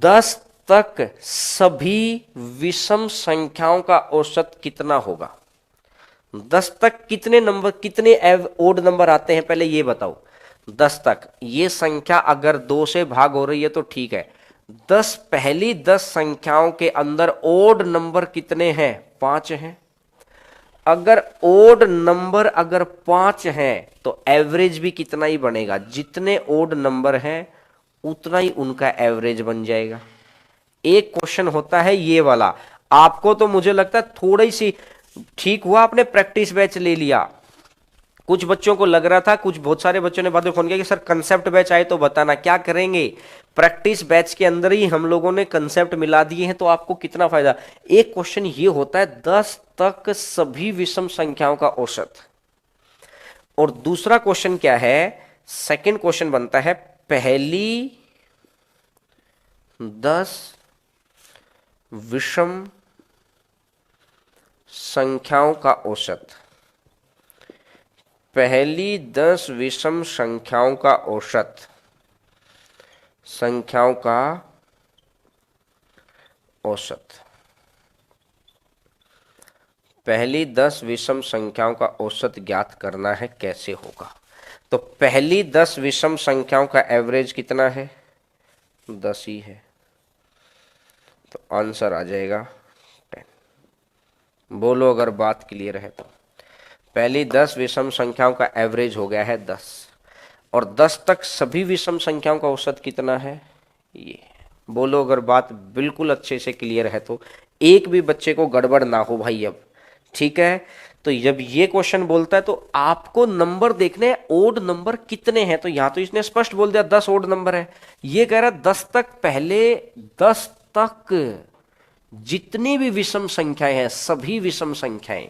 10 तक सभी विषम संख्याओं का औसत कितना होगा? 10 तक कितने नंबर, कितने ओड नंबर आते हैं पहले ये बताओ। 10 तक ये संख्या अगर 2 से भाग हो रही है तो ठीक है। 10 पहली 10 संख्याओं के अंदर ओड नंबर कितने हैं? 5 हैं। अगर ओड नंबर अगर 5 हैं तो एवरेज भी कितना ही बनेगा? जितने ओड नंबर हैं उतना ही उनका एवरेज बन जाएगा। एक क्वेश्चन होता है ये वाला। आपको तो मुझे लगता है थोड़ी सी ठीक हुआ आपने प्रैक्टिस बैच ले लिया। कुछ बच्चों को लग रहा था, कुछ बहुत सारे बच्चों ने बाद में फोन किया कि सर कंसेप्ट बैच आए तो बताना। क्या करेंगे, प्रैक्टिस बैच के अंदर ही हम लोगों ने कंसेप्ट मिला दिए हैं, तो आपको कितना फायदा। एक क्वेश्चन ये होता है 10 तक सभी विषम संख्याओं का औसत, और दूसरा क्वेश्चन क्या है सेकंड क्वेश्चन बनता है पहली 10 विषम संख्याओं का औसत। पहली 10 विषम संख्याओं का औसत, संख्याओं का औसत। पहली 10 विषम संख्याओं का औसत ज्ञात करना है, कैसे होगा? तो पहली 10 विषम संख्याओं का एवरेज कितना है? 10 ही है, तो आंसर आ जाएगा 10। बोलो अगर बात क्लियर है तो। पहली 10 विषम संख्याओं का एवरेज हो गया है 10, और 10 तक सभी विषम संख्याओं का औसत कितना है? ये। बोलो अगर बात बिल्कुल अच्छे से क्लियर है तो, एक भी बच्चे को गड़बड़ ना हो भाई अब, ठीक है? तो जब ये क्वेश्चन बोलता है तो आपको नंबर देखने हैं, ओड नंबर कितने हैं। तो यहां तो इसने स्पष्ट बोल दिया 10 ओड नंबर है। ये कह रहा है 10 तक, पहले 10 तक जितनी भी विषम संख्याएं हैं, सभी विषम संख्याएं,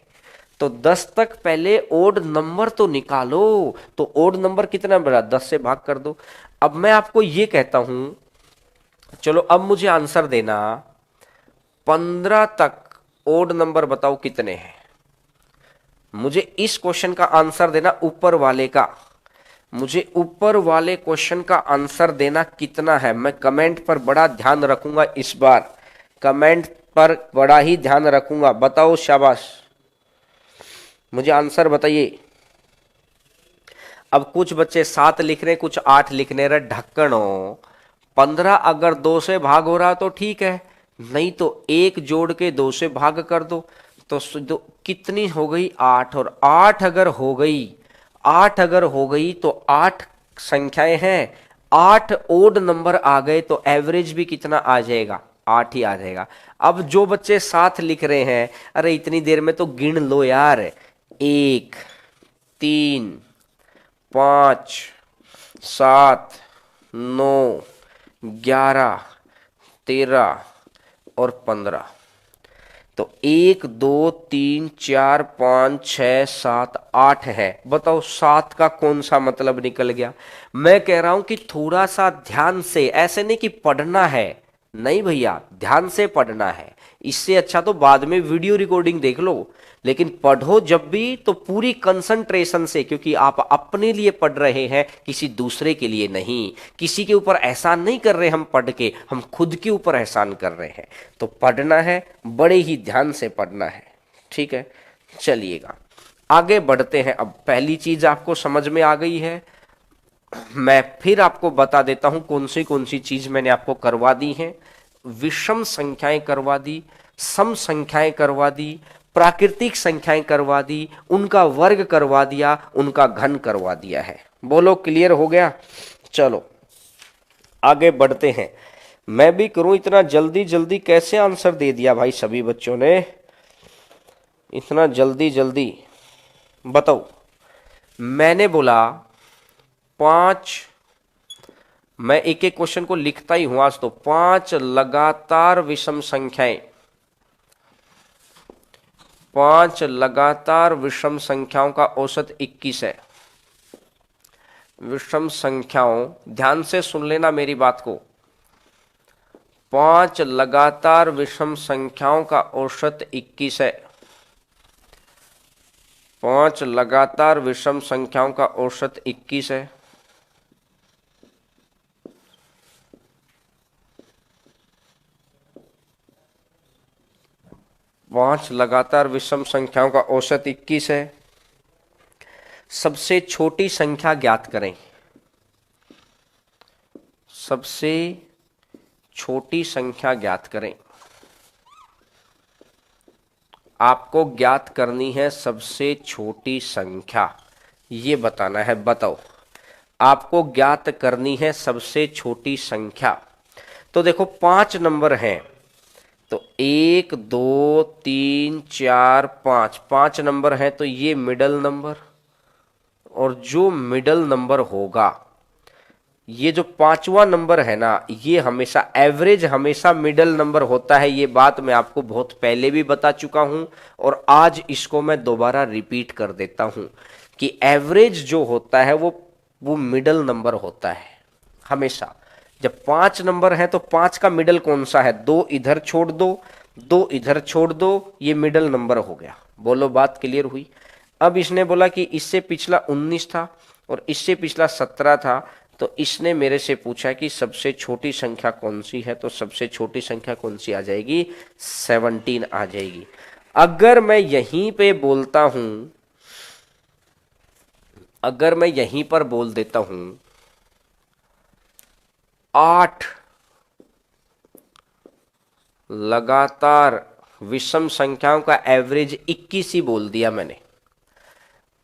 तो 10 तक पहले ओड नंबर तो निकालो। तो ओड नंबर कितना बड़ा? 10 से भाग कर दो। अब मैं आपको ये कहता हूं, चलो अब मुझे आंसर देना, 15 तक ओड नंबर बताओ कितने हैं। मुझे इस क्वेश्चन का आंसर देना, ऊपर वाले का। मुझे ऊपर वाले क्वेश्चन का आंसर देना कितना है। मैं कमेंट पर बड़ा ध्यान रखूंगा इस बार, कमेंट पर बड़ा ही ध्यान रखूंगा। बताओ, शाबाश, मुझे आंसर बताइए। अब कुछ बच्चे 7 लिख रहे, कुछ 8 लिखने रहे, ढक्कन हो। 15 अगर 2 से भाग हो रहा तो ठीक है, नहीं तो 1 जोड़ के 2 से भाग कर दो। तो कितनी हो गई? 8। और 8 अगर हो गई, 8 अगर हो गई तो 8 संख्याएं हैं, 8 ओड नंबर आ गए तो एवरेज भी कितना आ जाएगा? 8 ही आ जाएगा। अब जो बच्चे 7 लिख रहे हैं, अरे इतनी देर में तो गिन लो यार। 1, 3, 5, 7, 9, 11, 13 और 15। तो 1, 2, 3, 4, 5, 6, 7, 8 है। बताओ 7 का कौन सा मतलब निकल गया? मैं कह रहा हूं कि थोड़ा सा ध्यान से, ऐसे नहीं कि पढ़ना है, नहीं भैया, ध्यान से पढ़ना है। इससे अच्छा तो बाद में वीडियो रिकॉर्डिंग देख लो, लेकिन पढ़ो जब भी तो पूरी कंसंट्रेशन से, क्योंकि आप अपने लिए पढ़ रहे हैं, किसी दूसरे के लिए नहीं। किसी के ऊपर एहसान नहीं कर रहे हम पढ़ के, हम खुद के ऊपर एहसान कर रहे हैं। तो पढ़ना है, बड़े ही ध्यान से पढ़ना है, ठीक है? चलिएगा आगे बढ़ते हैं। अब पहली चीज आपको समझ में आ गई है। मैं फिर आपको बता देता हूं कौन सी चीज मैंने आपको करवा दी है। विषम संख्याएं करवा दी, सम संख्याएं करवा दी, प्राकृतिक संख्याएं करवा दी, उनका वर्ग करवा दिया, उनका घन करवा दिया है। बोलो क्लियर हो गया? चलो आगे बढ़ते हैं। मैं भी करूं इतना जल्दी जल्दी कैसे आंसर दे दिया भाई सभी बच्चों ने, इतना जल्दी जल्दी बताओ। मैंने बोला 5, मैं एक एक क्वेश्चन को लिखता ही हूं आज तो। 5 लगातार विषम संख्याएं, 5 लगातार विषम संख्याओं का औसत 21 है। विषम संख्याओं, ध्यान से सुन लेना मेरी बात को। 5 लगातार विषम संख्याओं का औसत 21 है। 5 लगातार विषम संख्याओं का औसत 21 है। पांच लगातार विषम संख्याओं का औसत 21 है। सबसे छोटी संख्या ज्ञात करें। सबसे छोटी संख्या ज्ञात करें। आपको ज्ञात करनी है सबसे छोटी संख्या, ये बताना है। बताओ, आपको ज्ञात करनी है सबसे छोटी संख्या। तो देखो 5 नंबर हैं, तो 1, 2, 3, 4, 5, 5 नंबर हैं, तो ये मिडल नंबर। और जो मिडल नंबर होगा, ये जो 5वां नंबर है ना, ये हमेशा एवरेज, हमेशा मिडल नंबर होता है। ये बात मैं आपको बहुत पहले भी बता चुका हूं, और आज इसको मैं दोबारा रिपीट कर देता हूं कि एवरेज जो होता है वो वो मिडल नंबर होता है हमेशा। जब 5 नंबर है तो 5 का मिडल कौन सा है? 2 इधर छोड़ दो, 2 इधर छोड़ दो, ये मिडल नंबर हो गया। बोलो बात क्लियर हुई? अब इसने बोला कि इससे पिछला 19 था और इससे पिछला 17 था, तो इसने मेरे से पूछा कि सबसे छोटी संख्या कौन सी है, तो सबसे छोटी संख्या कौन सी आ जाएगी? 17 आ जाएगी। अगर मैं यहीं पे बोलता हूं, अगर मैं यहीं पर बोल देता हूं 8 लगातार विषम संख्याओं का एवरेज 21 ही बोल दिया मैंने,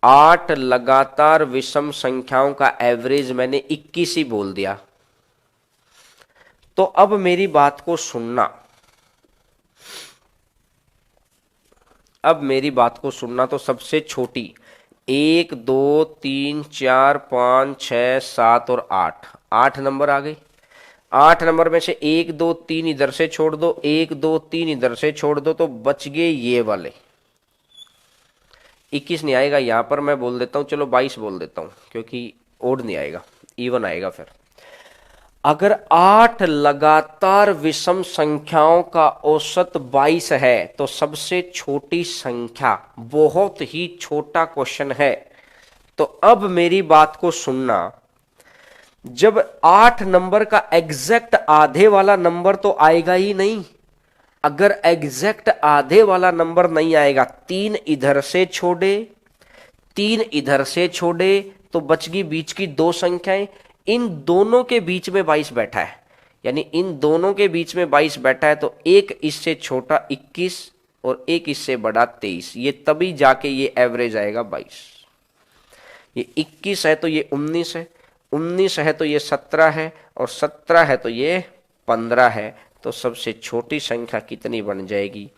8 लगातार विषम संख्याओं का एवरेज मैंने 21 ही बोल दिया, तो अब मेरी बात को सुनना, अब मेरी बात को सुनना। तो सबसे छोटी 1 2 3 4 5 6 7 और 8, 8 नंबर आ गए। 8 नंबर में से 1 2 3 इधर से छोड़ दो, 1 2 3 इधर से छोड़ दो, तो बच गए ये वाले। 21 नहीं आएगा, यहां पर मैं बोल देता हूं, चलो 22 बोल देता हूं, क्योंकि ओड नहीं आएगा, इवन आएगा। फिर अगर 8 लगातार विषम संख्याओं का औसत 22 है तो सबसे छोटी संख्या, बहुत ही छोटा क्वेश्चन है। तो अब मेरी बात को सुनना, जब 8 नंबर का एग्जैक्ट आधे वाला नंबर तो आएगा ही नहीं, अगर एग्जैक्ट आधे वाला नंबर नहीं आएगा, 3 इधर से छोड़े, 3 इधर से छोड़े, तो बच गई बीच की 2 संख्याएं। इन दोनों के बीच में 22 बैठा है, यानी इन दोनों के बीच में 22 बैठा है, तो एक इससे छोटा 21 और एक इससे बड़ा 23, ये तभी जाके ये एवरेज आएगा 22। ये 21 है तो ये 19 है, 19 है तो ये 17 है, और 17 है तो ये 15 है, तो सबसे छोटी संख्या कितनी बन जाएगी?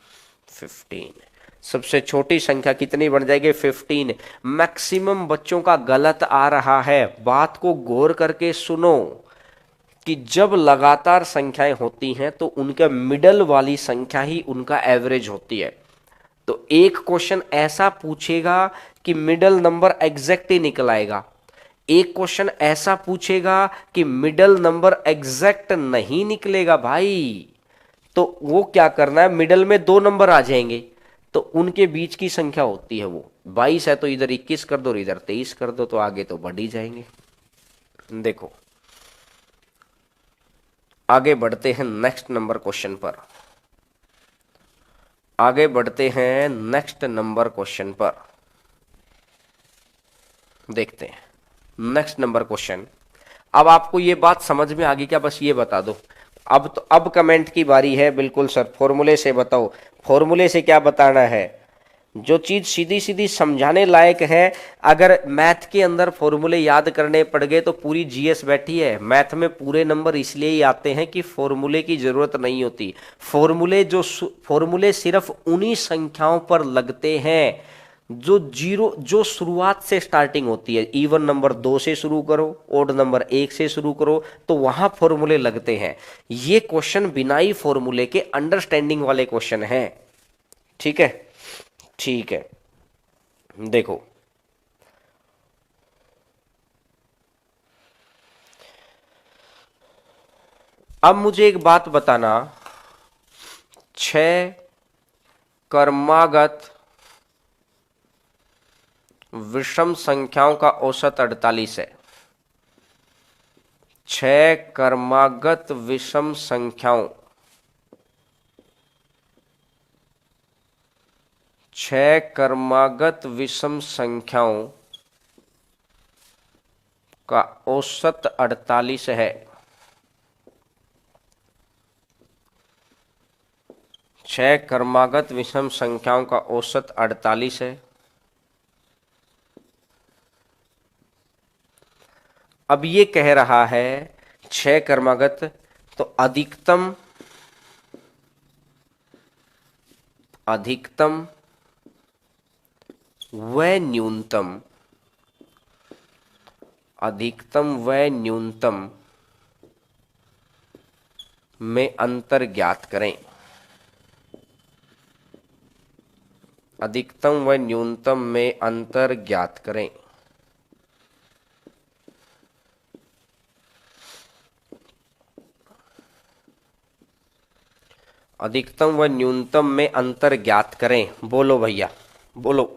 15। सबसे छोटी संख्या कितनी बन जाएगी? 15। मैक्सिमम बच्चों का गलत आ रहा है, बात को गौर करके सुनो, कि जब लगातार संख्याएं होती हैं तो उनका मिडल वाली संख्या ही उनका एवरेज होती है। तो एक क्वेश्चन ऐसा पूछेगा कि मिडल नंबर एग्जैक्ट ही निकल आएगा, एक क्वेश्चन ऐसा पूछेगा कि मिडल नंबर एग्जैक्ट नहीं निकलेगा भाई, तो वो क्या करना है, मिडल में 2 नंबर आ जाएंगे, तो उनके बीच की संख्या होती है वो 22 है, तो इधर 21 कर दो और इधर 23 कर दो, तो आगे तो बढ़ ही जाएंगे। देखो आगे बढ़ते हैं नेक्स्ट नंबर क्वेश्चन पर, आगे बढ़ते हैं नेक्स्ट नंबर क्वेश्चन पर। देखते हैं नेक्स्ट नंबर क्वेश्चन। अब आपको ये बात समझ में आ गई क्या? बस ये बता दो। अब कमेंट की बारी है। बिल्कुल सर, फॉर्मूले से बताओ। फॉर्मूले से क्या बताना है? जो चीज सीधी सीधी समझाने लायक है, अगर मैथ के अंदर फॉर्मूले याद करने पड़ गए तो पूरी जीएस बैठी है। मैथ में पूरे नंबर इसलिए ही आते हैं कि फॉर्मूले की जरूरत नहीं होती। फॉर्मूले सिर्फ उन्हीं संख्याओं पर लगते हैं जो शुरुआत से स्टार्टिंग होती है। इवन नंबर 2 से शुरू करो, ओड नंबर 1 से शुरू करो, तो वहां फॉर्मूले लगते हैं। ये क्वेश्चन बिना ही फॉर्मूले के अंडरस्टैंडिंग वाले क्वेश्चन हैं। ठीक है, ठीक है। देखो अब मुझे एक बात बताना, 6 क्रमागत विषम संख्याओं का औसत 48 है। 6 क्रमागत विषम संख्याओं, 6 क्रमागत विषम संख्याओं का औसत 48 है। 6 क्रमागत विषम संख्याओं का औसत 48 है। अब ये कह रहा है 6 क्रमागत, तो अधिकतम व न्यूनतम, अधिकतम व न्यूनतम में अंतर ज्ञात करें। अधिकतम व न्यूनतम में अंतर ज्ञात करें। अधिकतम व न्यूनतम में अंतर ज्ञात करें। बोलो भैया, बोलो।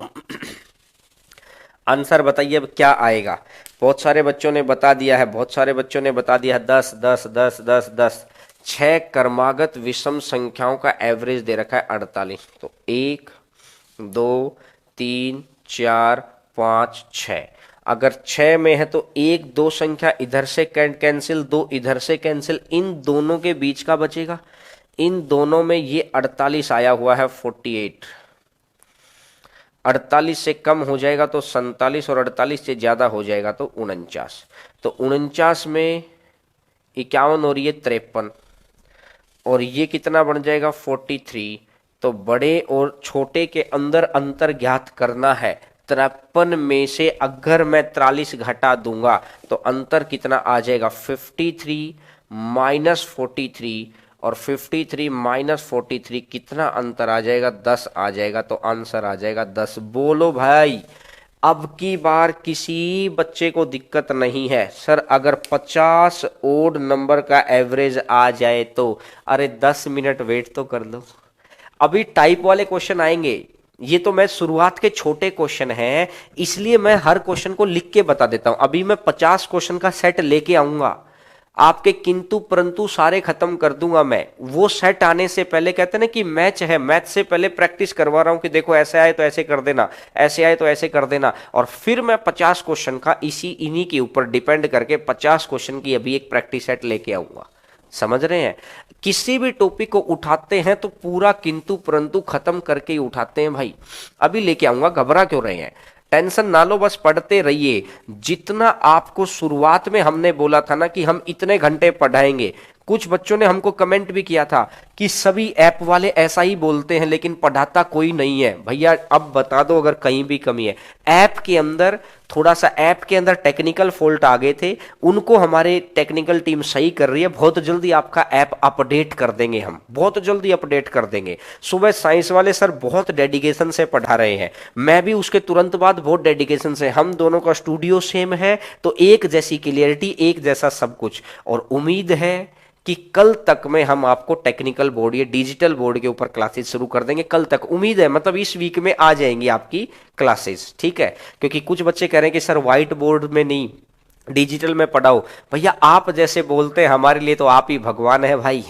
आंसर बताइए अब क्या आएगा। बहुत सारे बच्चों ने बता दिया है, बहुत सारे बच्चों ने बता दिया है 10 10 10 10 10। 6 क्रमागत विषम संख्याओं का एवरेज दे रखा है 48। तो 1 2 3 4 5 6। अगर 6 में है तो एक दो संख्या इधर से कैंसिल, दो इधर से कैंसिल, इन दोनों के बीच का बचेगा। इन दोनों में ये 48 आया हुआ है 48। 48 से कम हो जाएगा तो 47 और 48 से ज्यादा हो जाएगा तो 49। तो 49 में 51 और ये 53 और ये कितना बन जाएगा 43। तो बड़े और छोटे के अंदर अंतर ज्ञात करना है। 53 में से अगर मैं 43 घटा दूंगा तो अंतर कितना आ जाएगा 53 माइनस 43। और 53 माइनस 43 कितना अंतर आ जाएगा 10 आ जाएगा। तो आंसर आ जाएगा 10। बोलो भाई, अब की बार किसी बच्चे को दिक्कत नहीं है। सर अगर 50 ओड नंबर का एवरेज आ जाए तो, अरे 10 मिनट वेट तो कर लो, अभी टाइप वाले क्वेश्चन आएंगे। ये तो मैं शुरुआत के छोटे क्वेश्चन हैं, इसलिए मैं हर क्वेश्चन को लिख के बता देता हूं। अभी मैं 50 क्वेश्चन का सेट लेके आऊंगा, आपके किंतु परंतु सारे खत्म कर दूंगा मैं। वो सेट आने से पहले, कहते ना कि मैच है, मैच से पहले प्रैक्टिस करवा रहा हूं कि देखो ऐसे आए तो ऐसे कर देना, ऐसे आए तो ऐसे कर देना। और फिर मैं 50 क्वेश्चन का इन्हीं के ऊपर डिपेंड करके 50 क्वेश्चन की अभी एक प्रैक्टिस सेट लेके आऊंगा। समझ रहे हैं? किसी भी टॉपिक को उठाते हैं तो पूरा किंतु परंतु खत्म करके ही उठाते हैं भाई। अभी लेके आऊंगा, घबरा क्यों रहे हैं? टेंशन ना लो, बस पढ़ते रहिए। जितना आपको शुरुआत में हमने बोला था ना कि हम इतने घंटे पढ़ाएंगे, कुछ बच्चों ने हमको कमेंट भी किया था कि सभी ऐप वाले ऐसा ही बोलते हैं लेकिन पढ़ाता कोई नहीं है। भैया अब बता दो अगर कहीं भी कमी है। ऐप के अंदर थोड़ा सा, ऐप के अंदर टेक्निकल फॉल्ट आ गए थे, उनको हमारे टेक्निकल टीम सही कर रही है। बहुत जल्दी आपका ऐप अपडेट कर देंगे, हम बहुत जल्दी अपडेट कर देंगे। सुबह साइंस वाले सर बहुत डेडिकेशन से पढ़ा रहे हैं, मैं भी उसके तुरंत बाद बहुत डेडिकेशन से। हम दोनों का स्टूडियो सेम है तो एक जैसी क्लियरिटी, एक जैसा सब कुछ। और उम्मीद है कि कल तक में हम आपको टेक्निकल बोर्ड, ये डिजिटल बोर्ड के ऊपर क्लासेस शुरू कर देंगे। कल तक उम्मीद है, मतलब इस वीक में आ जाएंगी आपकी क्लासेस, ठीक है? क्योंकि कुछ बच्चे कह रहे हैं कि सर व्हाइट बोर्ड में नहीं, डिजिटल में पढ़ाओ। भैया आप जैसे बोलते हैं हमारे लिए तो आप ही भगवान है भाई।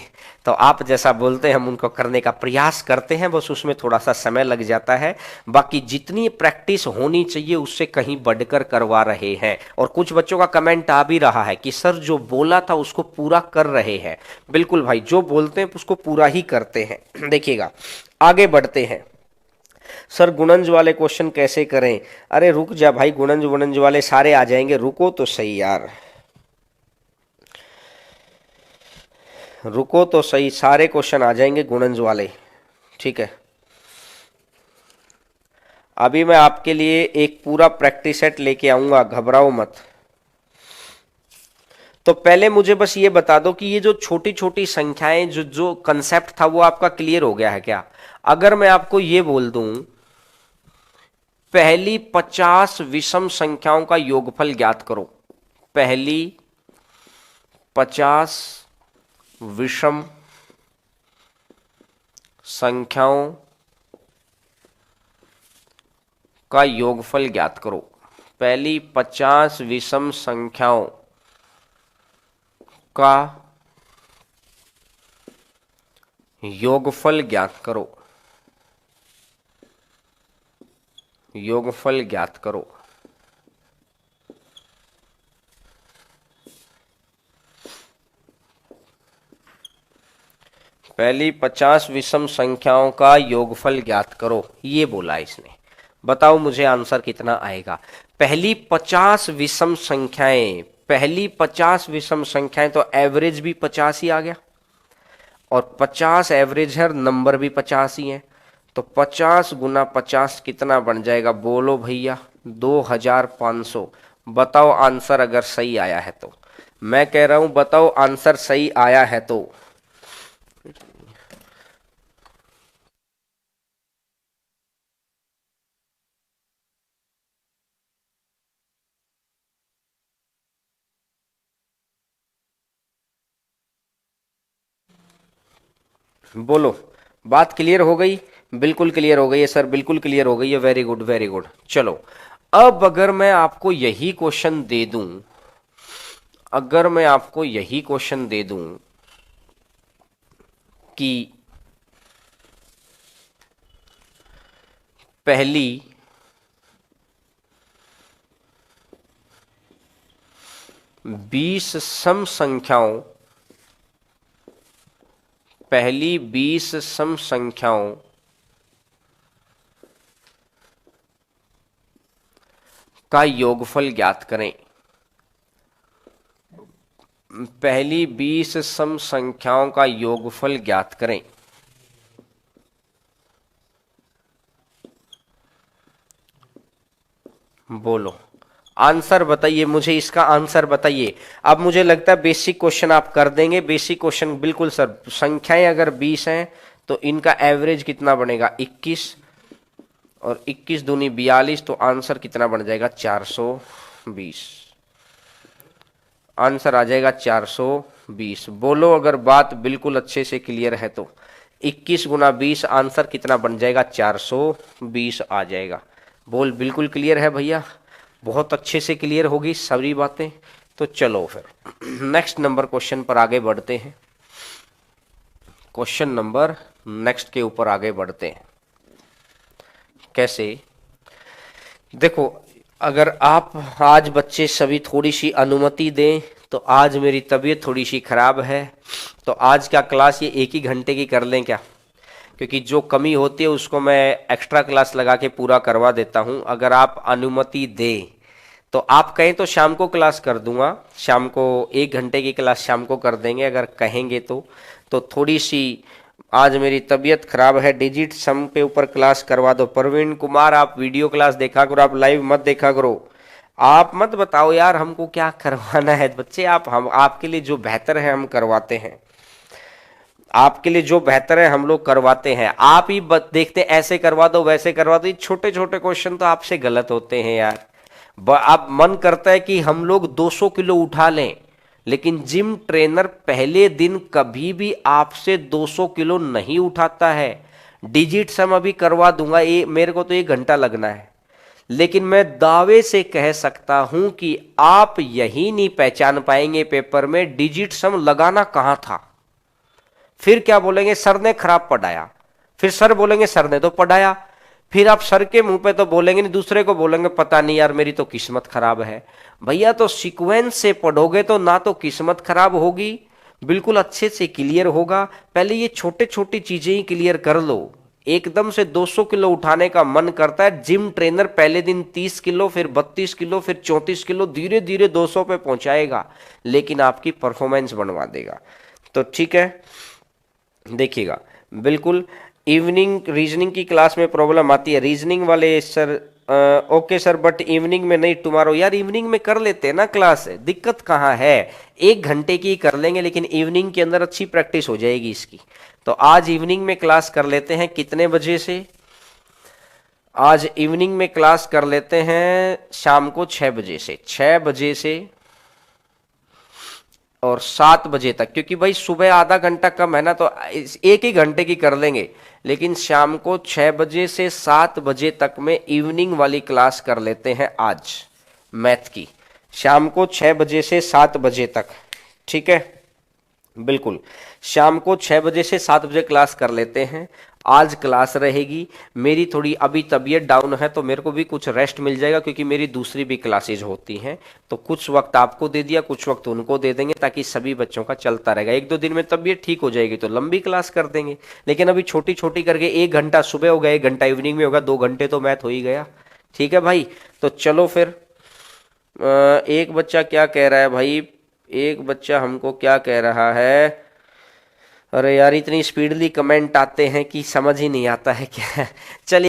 तो आप जैसा बोलते हैं हम उनको करने का प्रयास करते हैं, बस उसमें थोड़ा सा समय लग जाता है। बाकी जितनी प्रैक्टिस होनी चाहिए उससे कहीं बढ़कर करवा रहे हैं। और कुछ बच्चों का कमेंट आ भी रहा है कि सर जो बोला था उसको पूरा कर रहे हैं। बिल्कुल भाई, जो बोलते हैं उसको पूरा ही करते हैं। देखिएगा, आगे बढ़ते हैं। सर गुणनज वाले क्वेश्चन कैसे करें? अरे रुक जा भाई, गुणनज वुणनज वाले सारे आ जाएंगे, रुको तो सही यार, रुको तो सही, सारे क्वेश्चन आ जाएंगे गुणनज वाले, ठीक है? अभी मैं आपके लिए एक पूरा प्रैक्टिस सेट लेके आऊंगा, घबराओ मत। तो पहले मुझे बस ये बता दो कि ये जो छोटी छोटी संख्याएं, जो जो कंसेप्ट था वो आपका क्लियर हो गया है क्या? अगर मैं आपको ये बोल दूं पहली 50 विषम संख्याओं का योगफल ज्ञात करो, पहली 50 विषम संख्याओं का योगफल ज्ञात करो, पहली 50 विषम संख्याओं का योगफल ज्ञात करो, योगफल ज्ञात करो। पहली 50 विषम संख्याओं का योगफल ज्ञात करो, ये बोला इसने। बताओ मुझे आंसर कितना आएगा? पहली 50 विषम संख्याएं, पहली 50 विषम संख्याएं, तो एवरेज भी 50 ही आ गया, और 50 एवरेज है, नंबर भी 50 ही है। तो 50 गुना 50 कितना बन जाएगा? बोलो भैया, 2500। बताओ आंसर अगर सही आया है तो। मैं कह रहा हूं बताओ आंसर सही आया है तो। बोलो, बात क्लियर हो गई? बिल्कुल क्लियर हो गई है सर, बिल्कुल क्लियर हो गई है। Very good very good. चलो, अब अगर मैं आपको यही क्वेश्चन दे दूं, अगर मैं आपको यही क्वेश्चन दे दूं कि पहली 20 सम संख्याओं, पहली 20 सम संख्याओं का योगफल ज्ञात करें। पहली 20 सम संख्याओं का योगफल ज्ञात करें। बोलो, आंसर बताइए मुझे, इसका आंसर बताइए। अब मुझे लगता है बेसिक क्वेश्चन आप कर देंगे। बेसिक क्वेश्चन बिल्कुल सर। संख्याएं अगर 20 हैं तो इनका एवरेज कितना बनेगा? 21, और 21 दूनी 42, तो आंसर कितना बन जाएगा? 420। आंसर आ जाएगा 420। बोलो, अगर बात बिल्कुल अच्छे से क्लियर है तो 21 गुना 20, आंसर कितना बन जाएगा? 420 आ जाएगा। बोल, बिल्कुल क्लियर है भैया? बहुत अच्छे से क्लियर होगी सारी बातें। तो चलो फिर नेक्स्ट नंबर क्वेश्चन पर आगे बढ़ते हैं। क्वेश्चन नंबर नेक्स्ट के ऊपर आगे बढ़ते हैं। कैसे? देखो, अगर आप आज बच्चे सभी थोड़ी सी अनुमति दें तो आज मेरी तबीयत थोड़ी सी खराब है, तो आज का क्लास ये 1 ही घंटे की कर लें क्या? क्योंकि जो कमी होती है उसको मैं एक्स्ट्रा क्लास लगा के पूरा करवा देता हूं। अगर आप अनुमति दें तो आप कहें तो शाम को क्लास कर दूंगा, शाम को 1 घंटे की क्लास शाम को कर देंगे अगर कहेंगे तो थोड़ी सी आज मेरी तबीयत खराब है, डिजिट सम पे ऊपर क्लास करवा दो। प्रवीण कुमार, आप वीडियो क्लास देखा करो, आप लाइव मत देखा करो। आप मत बताओ यार हमको क्या करवाना है बच्चे, आप हम आपके लिए जो बेहतर है हम करवाते हैं, आपके लिए जो बेहतर है हम लोग करवाते हैं। आप ही देखते ऐसे करवा दो वैसे करवा दो, छोटे छोटे क्वेश्चन तो आपसे गलत होते हैं यार। आप मन करता है कि हम लोग 200 किलो उठा लें, लेकिन जिम ट्रेनर पहले दिन कभी भी आपसे 200 किलो नहीं उठाता है। डिजिट सम अभी करवा दूंगा, मेरे को तो 1 घंटा लगना है, लेकिन मैं दावे से कह सकता हूं कि आप यही नहीं पहचान पाएंगे पेपर में डिजिट सम लगाना कहां था। फिर क्या बोलेंगे? सर ने खराब पढ़ाया। फिर सर बोलेंगे सर ने तो पढ़ाया। फिर आप सर के मुंह पे तो बोलेंगे नहीं, दूसरे को बोलेंगे पता नहीं यार मेरी तो किस्मत खराब है। भैया, तो सीक्वेंस से पढ़ोगे तो ना तो किस्मत खराब होगी, बिल्कुल अच्छे से क्लियर होगा। पहले ये छोटे छोटी चीजें ही क्लियर कर लो। एकदम से 200 किलो उठाने का मन करता है, जिम ट्रेनर पहले दिन 30 किलो, फिर 32 किलो, फिर 34 किलो, धीरे धीरे 200 पे पहुंचाएगा, लेकिन आपकी परफॉर्मेंस बनवा देगा। तो ठीक है, देखिएगा बिल्कुल। इवनिंग रीजनिंग की क्लास में प्रॉब्लम आती है, रीजनिंग वाले sir okay sir, but evening में नहीं, टुमारो। यार इवनिंग में कर लेते हैं ना क्लास, दिक्कत कहाँ है? 1 घंटे की कर लेंगे, लेकिन इवनिंग के अंदर अच्छी प्रैक्टिस हो जाएगी इसकी। तो आज इवनिंग में क्लास कर लेते हैं। कितने बजे से? आज इवनिंग में क्लास कर लेते हैं शाम को 6 बजे से, 6 बजे से और 7 बजे तक, क्योंकि भाई सुबह आधा घंटा कम है ना, तो 1 ही घंटे की कर लेंगे। लेकिन शाम को 6 बजे से 7 बजे तक में इवनिंग वाली क्लास कर लेते हैं आज मैथ की, शाम को 6 बजे से 7 बजे तक। ठीक है, बिल्कुल शाम को 6 बजे से 7 बजे क्लास कर लेते हैं। आज क्लास रहेगी। मेरी थोड़ी अभी तबीयत डाउन है तो मेरे को भी कुछ रेस्ट मिल जाएगा, क्योंकि मेरी दूसरी भी क्लासेज होती हैं। तो कुछ वक्त आपको दे दिया, कुछ वक्त उनको दे देंगे, ताकि सभी बच्चों का चलता रहेगा। 1-2 दिन में तबीयत ठीक हो जाएगी तो लंबी क्लास कर देंगे, लेकिन अभी छोटी छोटी करके 1 घंटा सुबह हो गया, 1 घंटा इवनिंग में होगा, 2 घंटे तो मैथ हो ही गया। ठीक है भाई, तो चलो फिर। एक बच्चा क्या कह रहा है भाई? एक बच्चा हमको क्या कह रहा है? अरे यार, इतनी स्पीडली कमेंट आते हैं कि समझ ही नहीं आता है क्या। चलिए